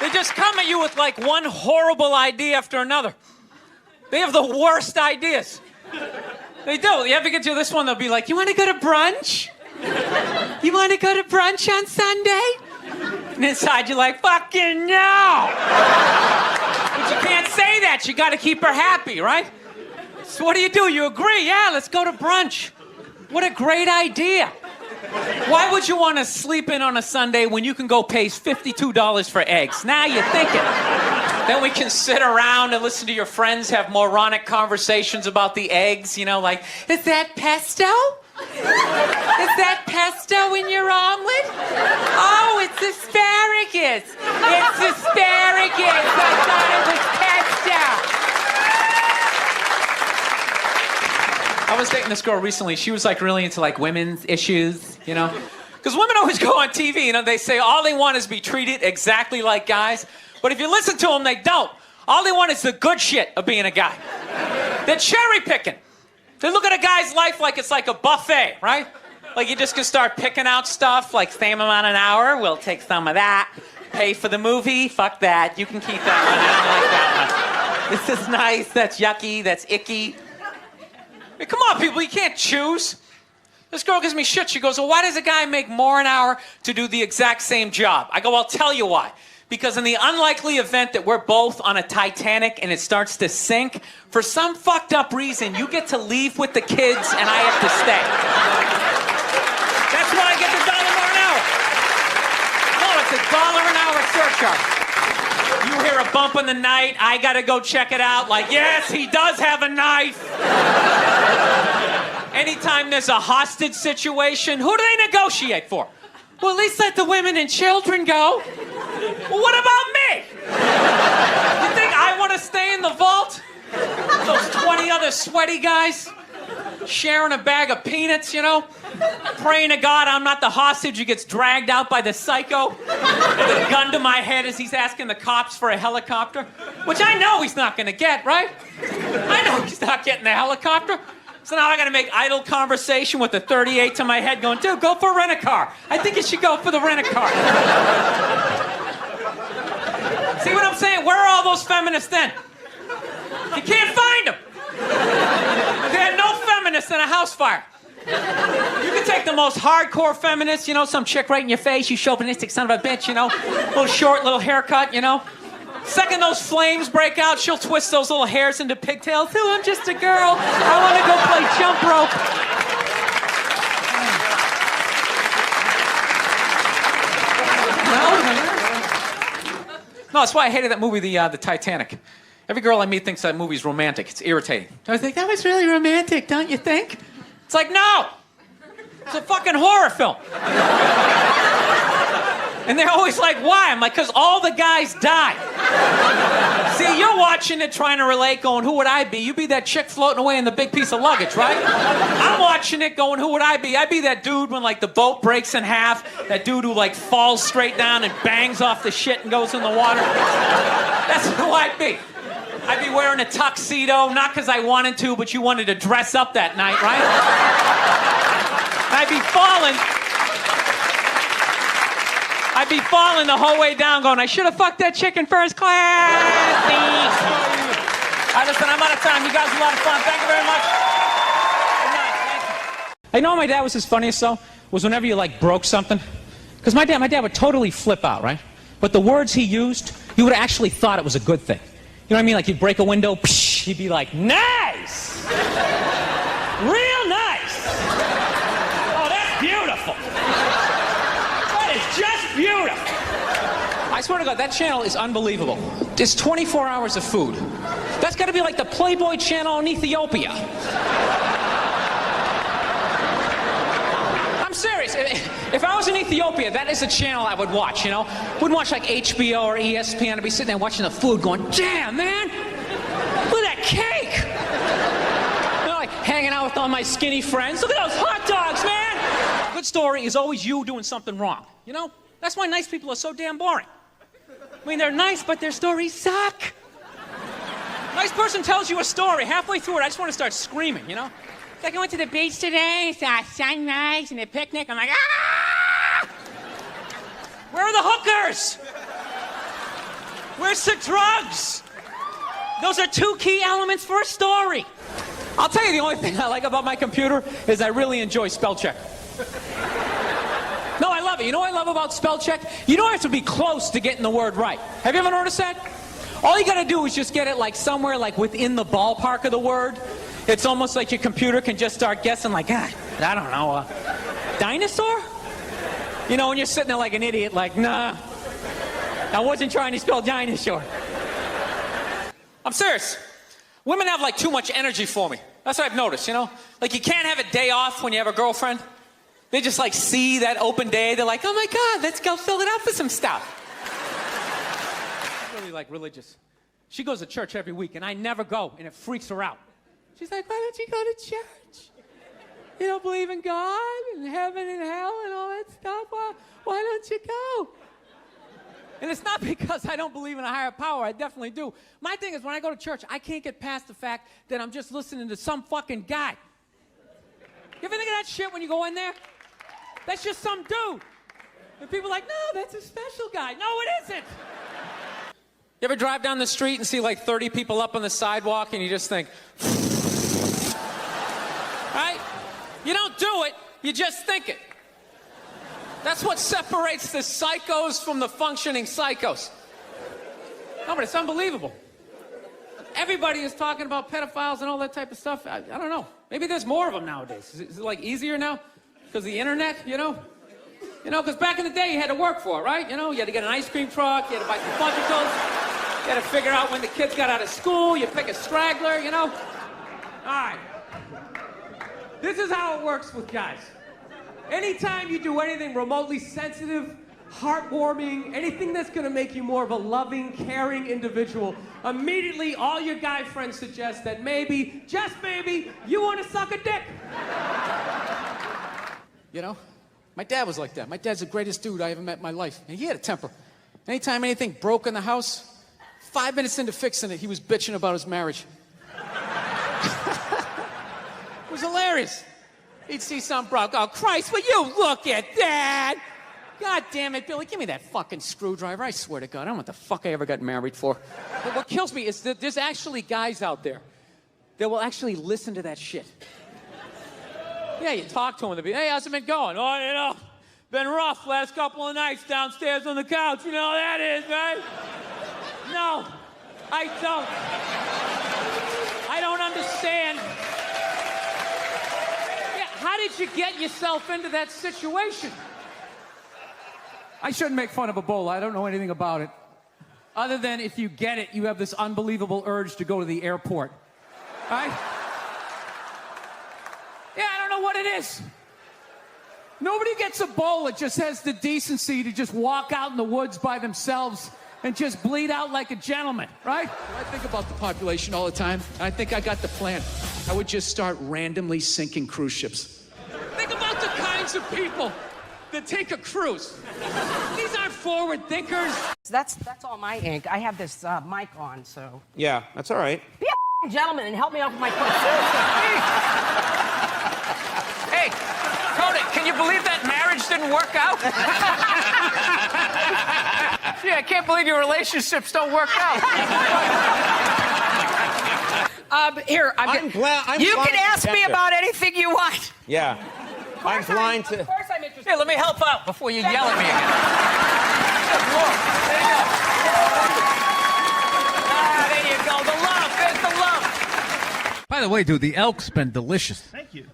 They just come at you with like one horrible idea after another. They have the worst ideas. They do. You ever get to this one, they'll be like, you want to go to brunch? You want to go to brunch on Sunday? And inside you're like, fucking no! But you can't say that. You got to keep her happy, right? So what do? You agree? Yeah, let's go to brunch. What a great idea. Why would you want to sleep in on a Sunday when you can go pay $52 for eggs? Now you're thinking. Then we can sit around and listen to your friends have moronic conversations about the eggs, you know, like, is that pesto? Is that pesto in your omelet? Oh, it's asparagus. It's asparagus. I thought it was pesto. I was dating this girl recently. She was like really into like women's issues, you know? Because women always go on TV, you know, they say all they want is to be treated exactly like guys. But if you listen to them, they don't. All they want is the good shit of being a guy. They're cherry picking. They look at a guy's life like it's like a buffet, right? Like you just can start picking out stuff, like same amount an hour, we'll take some of that. Pay for the movie, fuck that. You can keep that one, I don't like that one. This is nice, that's yucky, that's icky. Hey, come on, people, you can't choose. This girl gives me shit. She goes, well, why does a guy make more an hour to do the exact same job? I go, I'll tell you why. Because in the unlikely event that we're both on a Titanic and it starts to sink, for some fucked up reason, you get to leave with the kids and I have to stay. That's why I get the $1 more an hour. No, it's $1 an hour surcharge. You hear a bump in the night, I gotta go check it out. Like, yes, he does have a knife. Anytime there's a hostage situation, who do they negotiate for? Well, at least let the women and children go. Well, what about me? You think I want to stay in the vault? Those 20 other sweaty guys sharing a bag of peanuts, you know? Praying to God I'm not the hostage who gets dragged out by the psycho with a gun to my head as he's asking the cops for a helicopter, which I know he's not going to get, right? I know he's not getting the helicopter. So now I gotta make idle conversation with a 38 to my head going, dude, go for a rent-a-car. I think you should go for the rent-a-car. See what I'm saying? Where are all those feminists then? You can't find them. They had no feminists in a house fire. You can take the most hardcore feminist, you know, some chick right in your face, you chauvinistic son of a bitch, you know, little short, little haircut, you know. Second those flames break out, she'll twist those little hairs into pigtails. Oh, I'm just a girl. I want to go play jump rope. No, that's why I hated that movie, the Titanic. Every girl I meet thinks that movie's romantic. It's irritating. I think that was really romantic, don't you think? It's like, no. It's a fucking horror film. And they're always like, why? I'm like, because all the guys die. See, you're watching it trying to relate, going, who would I be? You'd be that chick floating away in the big piece of luggage, right? I'm watching it going, who would I be? I'd be that dude when, like, the boat breaks in half, that dude who, like, falls straight down and bangs off the shit and goes in the water. That's who I'd be. I'd be wearing a tuxedo, not because I wanted to, but you wanted to dress up that night, right? I'd be falling the whole way down going, I should have fucked that chick in first class. All right, listen, I'm out of time. You guys are a lot of fun. Thank you very much. Good night. Thank you. I know my dad was his funniest, though, was whenever you, like, broke something. Because my dad would totally flip out, right? But the words he used, you would have actually thought it was a good thing. You know what I mean? Like, you'd break a window, psh, he'd be like, nice! Real nice! Oh, that's beautiful! That is just beautiful! I swear to God, that channel is unbelievable. It's 24 hours of food. That's got to be like the Playboy channel in Ethiopia. I'm serious. If I was in Ethiopia, that is a channel I would watch, you know? Wouldn't watch like HBO or ESPN. I'd be sitting there watching the food going, damn, man! Look at that cake! You know, like hanging out with all my skinny friends. Look at those hot dogs, man! A good story is always you doing something wrong, you know? That's why nice people are so damn boring. I mean, they're nice, but their stories suck. Nice person tells you a story. Halfway through it, I just want to start screaming, you know? Like, I went to the beach today, saw sunrise and a picnic. I'm like, ah! Where are the hookers? Where's the drugs? Those are two key elements for a story. I'll tell you the only thing I like about my computer is I really enjoy spell check. No, I love it. You know what I love about spell check? You don't have to be close to getting the word right. Have you ever noticed that? All you gotta do is just get it like somewhere like within the ballpark of the word. It's almost like your computer can just start guessing like, I don't know, dinosaur? You know, when you're sitting there like an idiot, like, nah, I wasn't trying to spell dinosaur. I'm serious. Women have like too much energy for me. That's what I've noticed, you know? Like you can't have a day off when you have a girlfriend. They just like see that open day. They're like, oh my God, let's go fill it up with some stuff. She's really like religious. She goes to church every week and I never go and it freaks her out. She's like, why don't you go to church? You don't believe in God and heaven and hell and all that stuff? Why don't you go? And it's not because I don't believe in a higher power. I definitely do. My thing is when I go to church, I can't get past the fact that I'm just listening to some fucking guy You ever think of that shit when you go in there? That's just some dude. And people are like, no, that's a special guy. No, it isn't. You ever drive down the street and see like 30 people up on the sidewalk and you just think, right? You don't do it, you just think it. That's what separates the psychos from the functioning psychos. No, but it's unbelievable. Everybody is talking about pedophiles and all that type of stuff. I don't know. Maybe there's more of them nowadays. Is it like easier now? Because the internet, you know? You know, because back in the day you had to work for it, right? You know, you had to get an ice cream truck, you had to buy some fudgicles. You had to figure out when the kids got out of school. You pick a straggler, you know? All right. This is how it works with guys. Anytime you do anything remotely sensitive, heartwarming, anything that's going to make you more of a loving, caring individual, immediately all your guy friends suggest that maybe, just maybe, you want to suck a dick. You know, my dad was like that. My dad's the greatest dude I ever met in my life. And he had a temper. Anytime anything broke in the house, 5 minutes into fixing it, he was bitching about his marriage. It was hilarious. He'd see something broke. Oh, Christ, will you look at that? God damn it, Billy, give me that fucking screwdriver. I swear to God, I don't know what the fuck I ever got married for. But what kills me is that there's actually guys out there that will actually listen to that shit. Yeah, you talk to them, they'll be, hey, how's it been going? Oh, you know, been rough last couple of nights downstairs on the couch. You know how that is, right? No, I don't. I don't understand. Yeah, how did you get yourself into that situation? I shouldn't make fun of Ebola. I don't know anything about it. Other than if you get it, you have this unbelievable urge to go to the airport. Right? Yeah, I don't know what it is. Nobody gets Ebola, just has the decency to just walk out in the woods by themselves and just bleed out like a gentleman, right? I think about the population all the time, and I think I got the plan. I would just start randomly sinking cruise ships. Think about the kinds of people that take a cruise. These aren't forward thinkers. That's all my ink. I have this mic on, so. Yeah, that's all right. Be a gentleman and help me out with my question. Hey, Cody, can you believe that marriage didn't work out? Yeah, I can't believe your relationships don't work out. Here, I'm glad. you can ask me about anything you want. Yeah. I'm blind to. Of course I'm interested. Here, let me help out before you yell at me again. Good Lord. There you go. Ah, there you go. The love. There's the love. By the way, dude, the elk's been delicious. Thank you.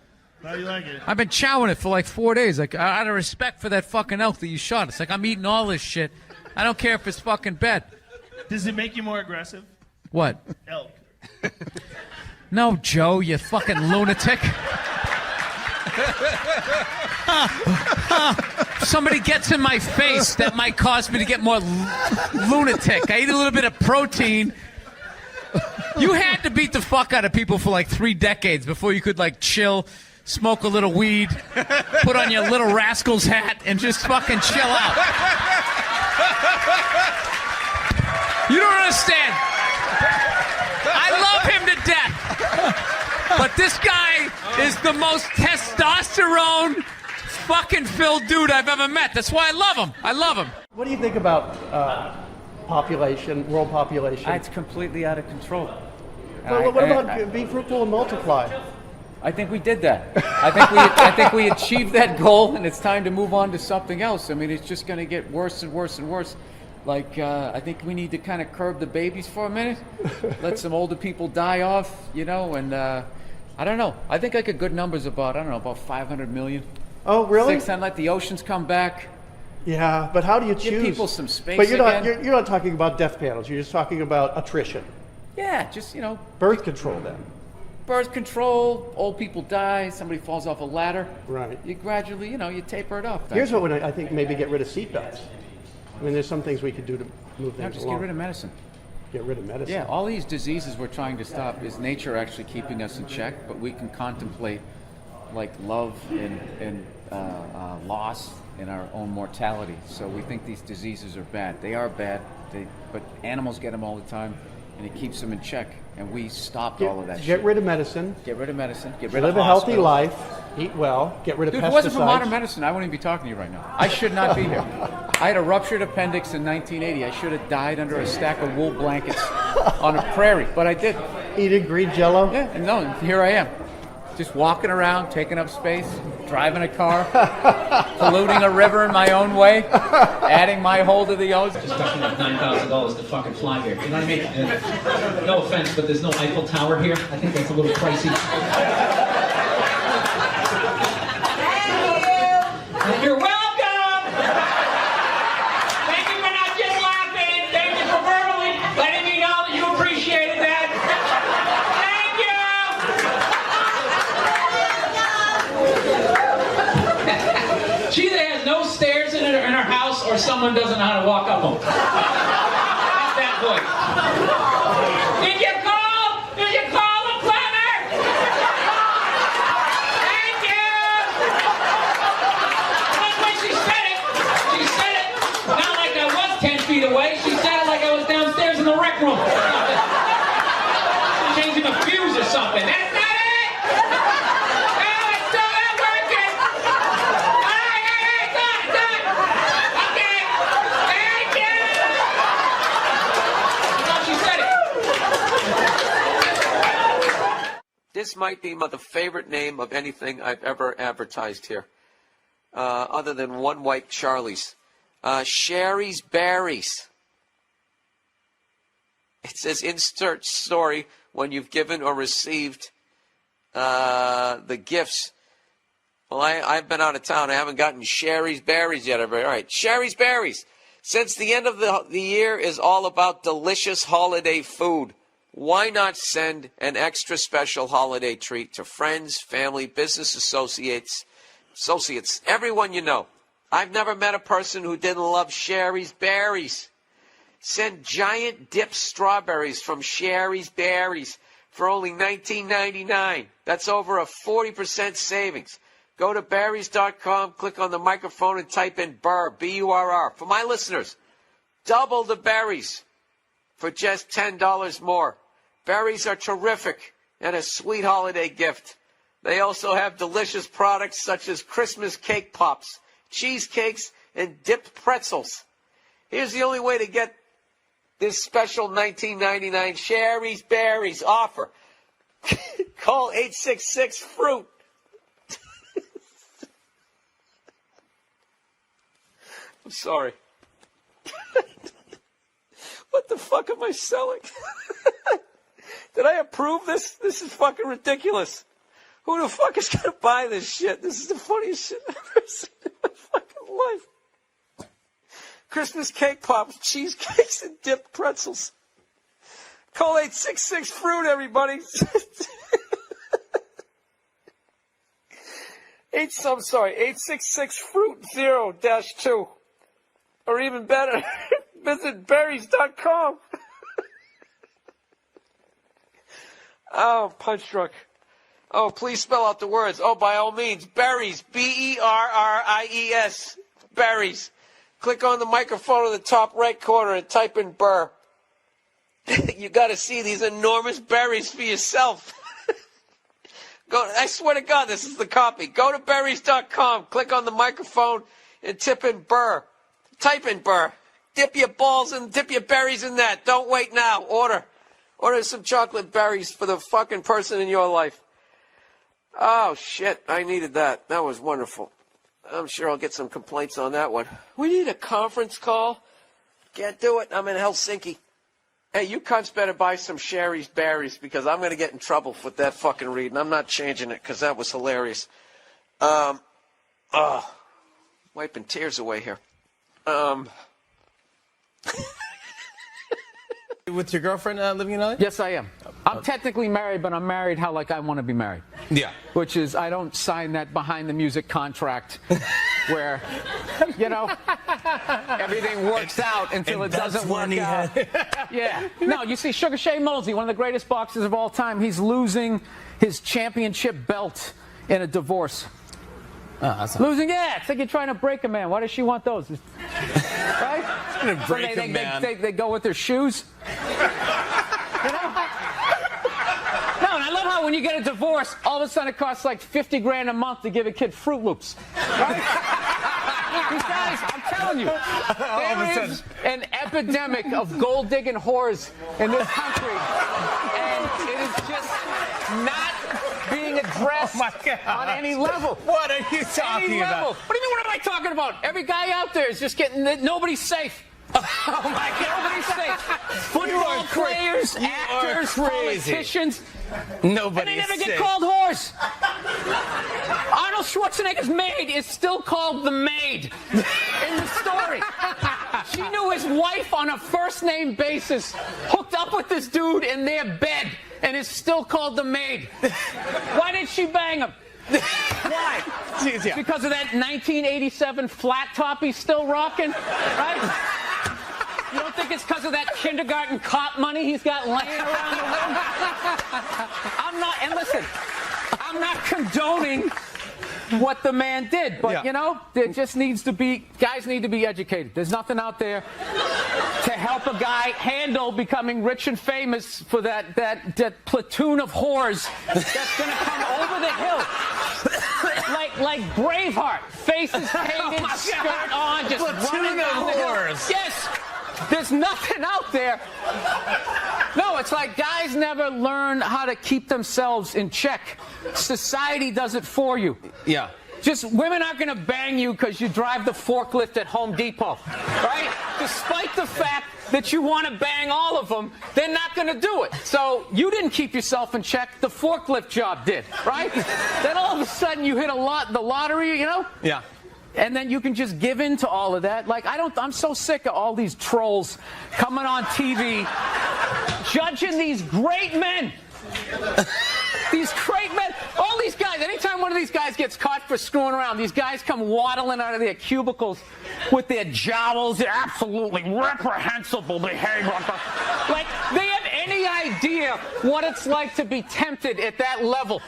How do you like it? I've been chowing it for like 4 days. Like, out of respect for that fucking elk that you shot. It's like I'm eating all this shit. I don't care if it's fucking bad. Does it make you more aggressive? What? Elk. No, Joe, you fucking lunatic. Somebody gets in my face, that might cause me to get more lunatic. I eat a little bit of protein. You had to beat the fuck out of people for like 3 decades before you could like chill, smoke a little weed, put on your Little Rascals hat, and just fucking chill out. You don't understand. I love him to death. But this guy is the most testosterone fucking filled dude I've ever met. That's why I love him. I love him. What do you think about population, world population? It's completely out of control. Well, what about be fruitful and multiply? I think we did that. I think we achieved that goal, and it's time to move on to something else. I mean, it's just going to get worse and worse and worse. Like, I think we need to kind of curb the babies for a minute, let some older people die off, you know, and I don't know. I think like a good number's about, I don't know, about 500 million. Oh, really? 600, let the oceans come back. Yeah, but how do you choose? Give people some space But you're again. you're not talking about death panels. You're just talking about attrition. Yeah, just, you know. Birth control then. Birth control, old people die, somebody falls off a ladder. Right. You gradually, you know, you taper it off. Here's what I think maybe get rid of seatbelts. I mean, there's some things we could do to move No, things just along. get rid of medicine. Get rid of medicine. Yeah, all these diseases we're trying to stop is nature actually keeping us in check, but we can contemplate like love and loss in our own mortality. So we think these diseases are bad. They are bad, but animals get them all the time. and it keeps them in check. And we stopped all of that shit. Get rid of medicine. Get rid of medicine. Get rid of Live a healthy hospitals. life. Eat well. Get rid of Dude, pesticides. if it wasn't for modern medicine, I wouldn't even be talking to you right now. I should not be here. I had a ruptured appendix in 1980. I should have died under a stack of wool blankets on a prairie, but I didn't. Eating green jello. Yeah, and no, here I am. Just walking around, taking up space, driving a car, polluting a river in my own way, adding my hole to the ozone. Just cost me like $9,000 to fucking fly here. You know what I mean? No offense, but there's no Eiffel Tower here. I think that's a little pricey. You're welcome! Thank you for not just laughing. Thank you for verbally letting me know that you appreciated that. Thank you. She either has no stairs in her house or someone doesn't know how to walk up them. That's that voice. Did you call? Did you call the plumber? Thank you. That's why she said it. She said it not like I was 10 feet away. She said it like I was downstairs in the rec room. Changing a fuse or something. That's not it. No, it's still not working. All right, done. Okay. Thank you. No, she said it. This might be the favorite name of anything I've ever advertised here. Other than One White Charlie's. Sherry's Berries. It says insert story when you've given or received the gifts. Well, I've been out of town. I haven't gotten Sherry's Berries yet. All right, Sherry's Berries. Since the end of the year is all about delicious holiday food, why not send an extra special holiday treat to friends, family, business associates, everyone you know? I've never met a person who didn't love Sherry's Berries. Send giant dipped strawberries from Sherry's Berries for only $19.99. That's over a 40% savings. Go to berries.com, click on the microphone, and type in Burr, B-U-R-R. For my listeners, double the berries for just $10 more. Berries are terrific and a sweet holiday gift. They also have delicious products such as Christmas cake pops, cheesecakes, and dipped pretzels. Here's the only way to get this special $19.99 Sherry's Berries offer. Call 866-FRUIT. I'm sorry. What the fuck am I selling? Did I approve this? This is fucking ridiculous. Who the fuck is gonna buy this shit? This is the funniest shit I've ever seen in my fucking life. Christmas cake pops, cheesecakes, and dipped pretzels. Call 866-FRUIT, everybody. 866-FRUIT-0-2. Or even better, visit berries.com. Oh, punch drunk. Oh, please spell out the words. Oh, by all means, berries, B-E-R-R-I-E-S, berries. Click on the microphone in the top right corner and type in Burr. You got to see these enormous berries for yourself. I swear to God, this is the copy. Go to berries.com, click on the microphone, and type in Burr. Type in Burr. Dip your balls and dip your berries in that. Don't wait now. Order some chocolate berries for the fucking person in your life. Oh, shit. I needed that. That was wonderful. I'm sure I'll get some complaints on that one. We need a conference call. Can't do it. I'm in Helsinki. Hey, you cunts better buy some Sherry's Berries because I'm going to get in trouble with that fucking read, and I'm not changing it because that was hilarious. Wiping tears away here. With your girlfriend living in LA? Yes, I am. I'm technically married, but I'm married how like I want to be married. Yeah. Which is I don't sign that behind the music contract where, you know, everything works out until it doesn't work out. Yeah. No, you see, Sugar Shane Mosley, one of the greatest boxers of all time, he's losing his championship belt in a divorce. Losing, yeah. It's like you're trying to break a man. Why does she want those? Right? Break a man. They go with their shoes. No, and I love how when you get a divorce, all of a sudden it costs like 50 grand a month to give a kid Fruit Loops. Right? These guys, I'm telling you, there is an epidemic of gold-digging whores in this country, and it is just not being addressed on any level. What are you talking about? What do you mean, what am I talking about? Every guy out there is just getting, nobody's safe. Oh my God, nobody's safe. Football players, actors, politicians. Nobody's and they never safe. get called whores. Arnold Schwarzenegger's maid is still called the maid in the story. She knew his wife on a first-name basis, hooked up with this dude in their bed, and is still called the maid. Why did she bang him? Why? Yeah. Because of that 1987 flat top he's still rocking, right? You don't think it's because of that kindergarten cop money he's got laying around the room? I'm not, and listen, I'm not condoning what the man did, but you know, there just needs to be, guys need to be educated. There's nothing out there to help a guy handle becoming rich and famous for that platoon of whores that's gonna come over the hill. Like Braveheart, faces painted, skirt on, just running down the hill. Yes, there's nothing out there. No, it's like guys never learn how to keep themselves in check. Society does it for you. Yeah. Just women aren't going to bang you because you drive the forklift at Home Depot, right? Despite the fact that you want to bang all of them, they're not going to do it. So you didn't keep yourself in check. The forklift job did, right? Then all of a sudden you hit the lottery, you know? Yeah. And then you can just give in to all of that. Like, I'm so sick of all these trolls coming on TV, judging these great men. These great men, all these guys, anytime one of these guys gets caught for screwing around, these guys come waddling out of their cubicles with their jowls, their absolutely reprehensible behavior. Like, they have any idea what it's like to be tempted at that level.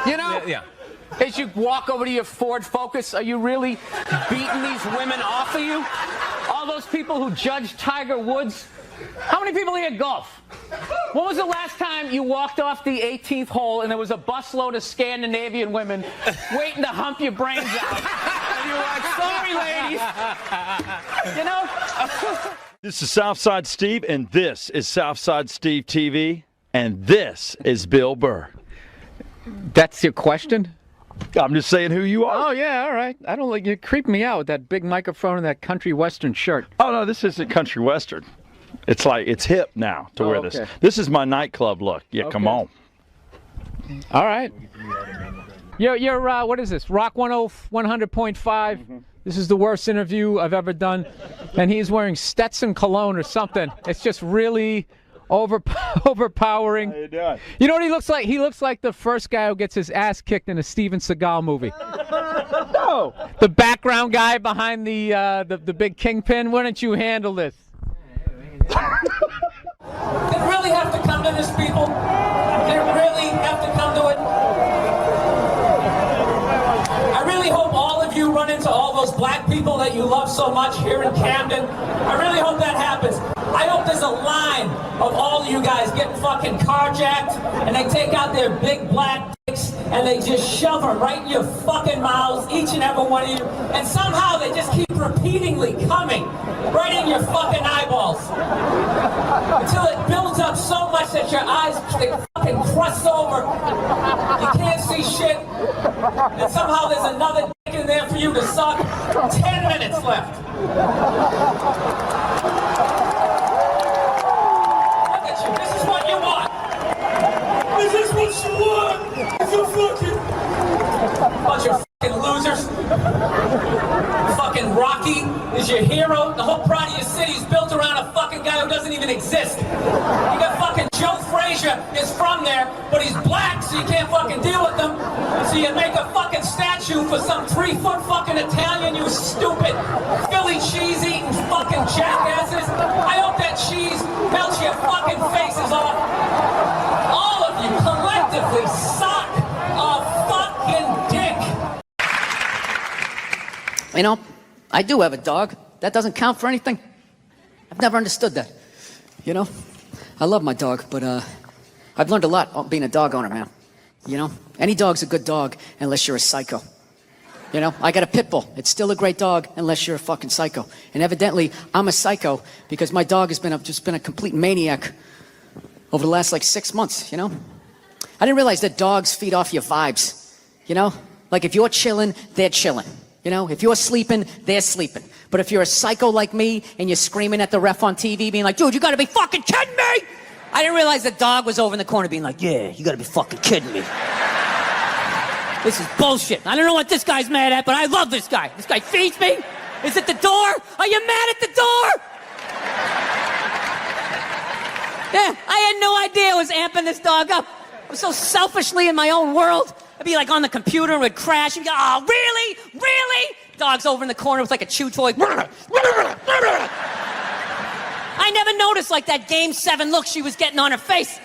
You know? Yeah. As you walk over to your Ford Focus, are you really beating these women off of you? All those people who judge Tiger Woods? How many people here golf? When was the last time you walked off the 18th hole and there was a busload of Scandinavian women waiting to hump your brains out? And you were like, sorry, ladies. You know? This is Southside Steve, and this is Southside Steve TV, and this is Bill Burr. That's your question? I'm just saying who you are. Oh, yeah, all right. I don't like you creep me out with that big microphone and that country western shirt. Oh, no, this isn't country western. It's like, it's hip now to wear okay. this is my nightclub look. Yeah, come on. All right. You're what is this? Rock 100.5. This is the worst interview I've ever done. And he's wearing Stetson cologne or something. It's just really overpowering. How you doing? You know what he looks like? He looks like the first guy who gets his ass kicked in a Steven Seagal movie. No. The background guy behind the big kingpin. Why don't you handle this? They really have to come to this, people. They really have to come to it. I really hope all of you run into all those black people that you love so much here in Camden. I really hope that happens. I hope there's a line of all of you guys getting fucking carjacked and they take out their big black dicks and they just shove them right in your fucking mouths, each and every one of you, and somehow they just keep repeatedly coming right in your fucking eyeballs until it builds up so much that your eyes, they fucking crust over, you can't see shit, and somehow there's another dick in there for you to suck. 10 minutes left. Look at you, this is what you want. This is what you want. It's a fucking bunch of fucking losers. Fucking Rocky is your hero. The whole pride of your city is built around a fucking guy who doesn't even exist. You got fucking Joe Frazier is from there, but he's black, so you can't fucking deal with him. So you make a fucking statue for some 3-foot fucking Italian, you stupid Philly cheese eating fucking jackasses. I hope that cheese melts your fucking faces off. All of you collectively suck a fucking dick. You know, I do have a dog. That doesn't count for anything. I've never understood that. You know? I love my dog, but I've learned a lot being a dog owner, man. You know, any dog's a good dog unless you're a psycho. You know, I got a pit bull. It's still a great dog unless you're a fucking psycho. And evidently, I'm a psycho because my dog has just been a complete maniac over the last like 6 months, you know? I didn't realize that dogs feed off your vibes, you know? Like if you're chilling, they're chilling. You know, if you're sleeping, they're sleeping. But if you're a psycho like me and you're screaming at the ref on TV being like, dude, you gotta be fucking kidding me! I didn't realize the dog was over in the corner being like, yeah, you gotta be fucking kidding me. This is bullshit. I don't know what this guy's mad at, but I love this guy. This guy feeds me. Is it the door? Are you mad at the door? Yeah, I had no idea I was amping this dog up. I was so selfishly in my own world. I'd be like on the computer and it would crash and go, oh, really? Really? Dog's over in the corner with like a chew toy. I never noticed like that Game 7 look she was getting on her face.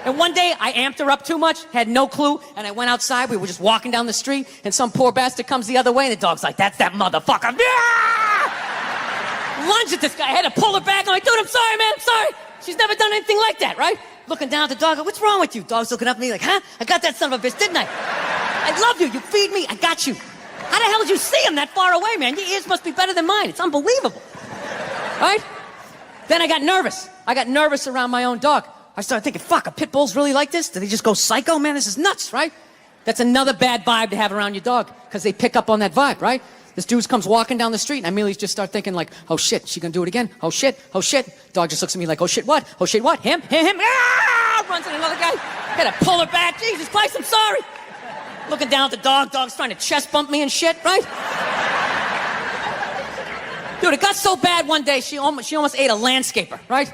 And one day I amped her up too much, had no clue, and I went outside. We were just walking down the street, and some poor bastard comes the other way, and the dog's like, that's that motherfucker. Lunge at this guy. I had to pull her back. I'm like, dude, I'm sorry, man, I'm sorry. She's never done anything like that, right? Looking down at the dog, what's wrong with you? Dog's looking up at me like, huh? I got that son of a bitch, didn't I? I love you. You feed me. I got you. How the hell did you see him that far away, man? Your ears must be better than mine. It's unbelievable. Right? Then I got nervous. I got nervous around my own dog. I started thinking, fuck, are pit bulls really like this? Do they just go psycho? Man, this is nuts, right? That's another bad vibe to have around your dog because they pick up on that vibe, right? This dude comes walking down the street and I immediately just start thinking like, oh shit, she gonna do it again? Oh shit, oh shit. Dog just looks at me like, oh shit, what? Oh shit, what? Him? Ah! Runs into another guy. Had to pull her back. Jesus Christ, I'm sorry. Looking down at the dog. Dog's trying to chest bump me and shit, right? Dude, it got so bad one day, she almost ate a landscaper, right?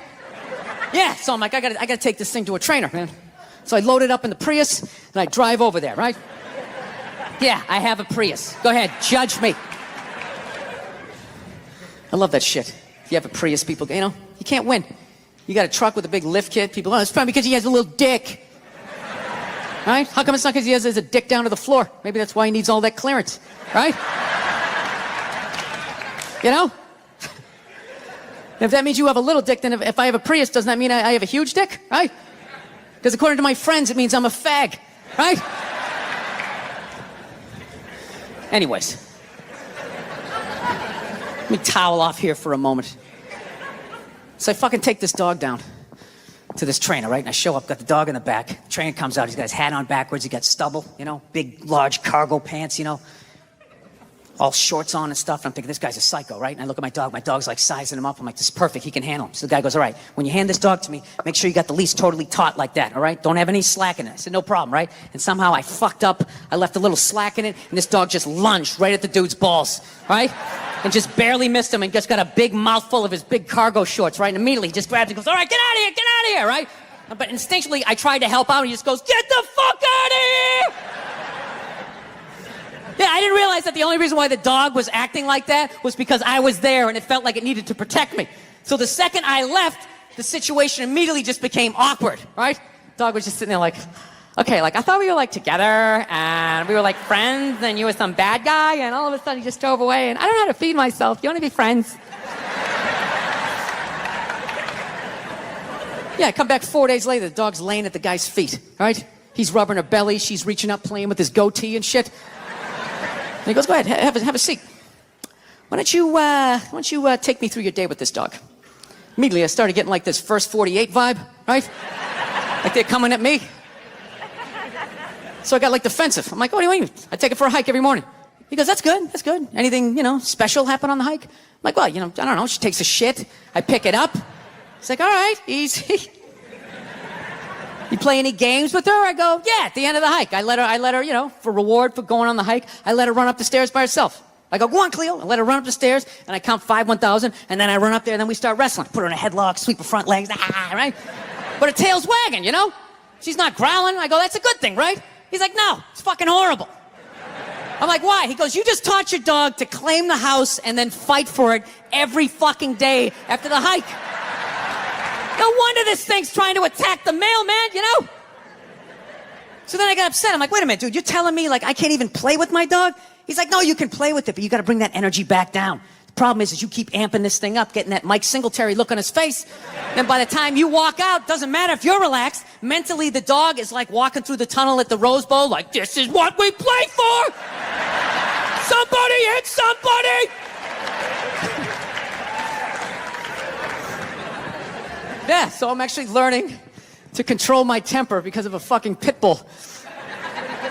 Yeah, so I'm like, I gotta take this thing to a trainer, man. So I load it up in the Prius, and I drive over there, right? Yeah, I have a Prius. Go ahead, judge me. I love that shit. If you have a Prius, people, you know, you can't win. You got a truck with a big lift kit, people, oh, it's probably because he has a little dick. Right? How come it's not because he has a dick down to the floor? Maybe that's why he needs all that clearance, right? You know? If that means you have a little dick, then if I have a Prius, doesn't that mean I have a huge dick, right? Because according to my friends, it means I'm a fag, right? Anyways. Let me towel off here for a moment. So I fucking take this dog down to this trainer, right? And I show up, got the dog in the back. The trainer comes out, he's got his hat on backwards, he got stubble, you know, big, large cargo pants, you know, all shorts on and stuff. And I'm thinking, this guy's a psycho, right? And I look at my dog's like sizing him up. I'm like, this is perfect, he can handle him. So the guy goes, all right, when you hand this dog to me, make sure you got the leash totally taut like that, all right? Don't have any slack in it. I said, no problem, right? And somehow I fucked up, I left a little slack in it, and this dog just lunged right at the dude's balls, right? And just barely missed him and just got a big mouthful of his big cargo shorts, right? And immediately he just grabs it and goes, all right, get out of here, right? But instinctually, I tried to help out, and he just goes, get the fuck out of here! Yeah, I didn't realize that the only reason why the dog was acting like that was because I was there and it felt like it needed to protect me. So the second I left, the situation immediately just became awkward, right? Dog was just sitting there like, okay, like I thought we were like together and we were like friends and you were some bad guy and all of a sudden he just drove away and I don't know how to feed myself. Do you want to be friends? Yeah, I come back 4 days later, the dog's laying at the guy's feet, right? He's rubbing her belly, she's reaching up, playing with his goatee and shit. And he goes, go ahead, have a seat. Why don't you take me through your day with this dog? Immediately I started getting like this First 48 vibe, right? Like they're coming at me. So I got like defensive. I'm like, what do you mean? I take it for a hike every morning. He goes, that's good. Anything, you know, special happen on the hike? I'm like, well, you know, I don't know. She takes a shit. I pick it up. He's like, all right, easy. You play any games with her? I go, yeah, at the end of the hike. I let her, you know, for reward for going on the hike, I let her run up the stairs by herself. I go, go on, Cleo. I let her run up the stairs, and I count 5 1,000, and then I run up there, and then we start wrestling. Put her in a headlock, sweep her front legs, right? But her tail's wagging, you know? She's not growling. I go, that's a good thing, right? He's like, no, it's fucking horrible. I'm like, why? He goes, you just taught your dog to claim the house and then fight for it every fucking day after the hike. No wonder this thing's trying to attack the mailman, you know? So then I got upset. I'm like, wait a minute, dude, you're telling me like I can't even play with my dog? He's like, no, you can play with it, but you got to bring that energy back down. The problem is you keep amping this thing up, getting that Mike Singletary look on his face. Then by the time you walk out, doesn't matter if you're relaxed. Mentally, the dog is like walking through the tunnel at the Rose Bowl, like, this is what we play for! Somebody hit somebody! Yeah, so I'm actually learning to control my temper because of a fucking pit bull.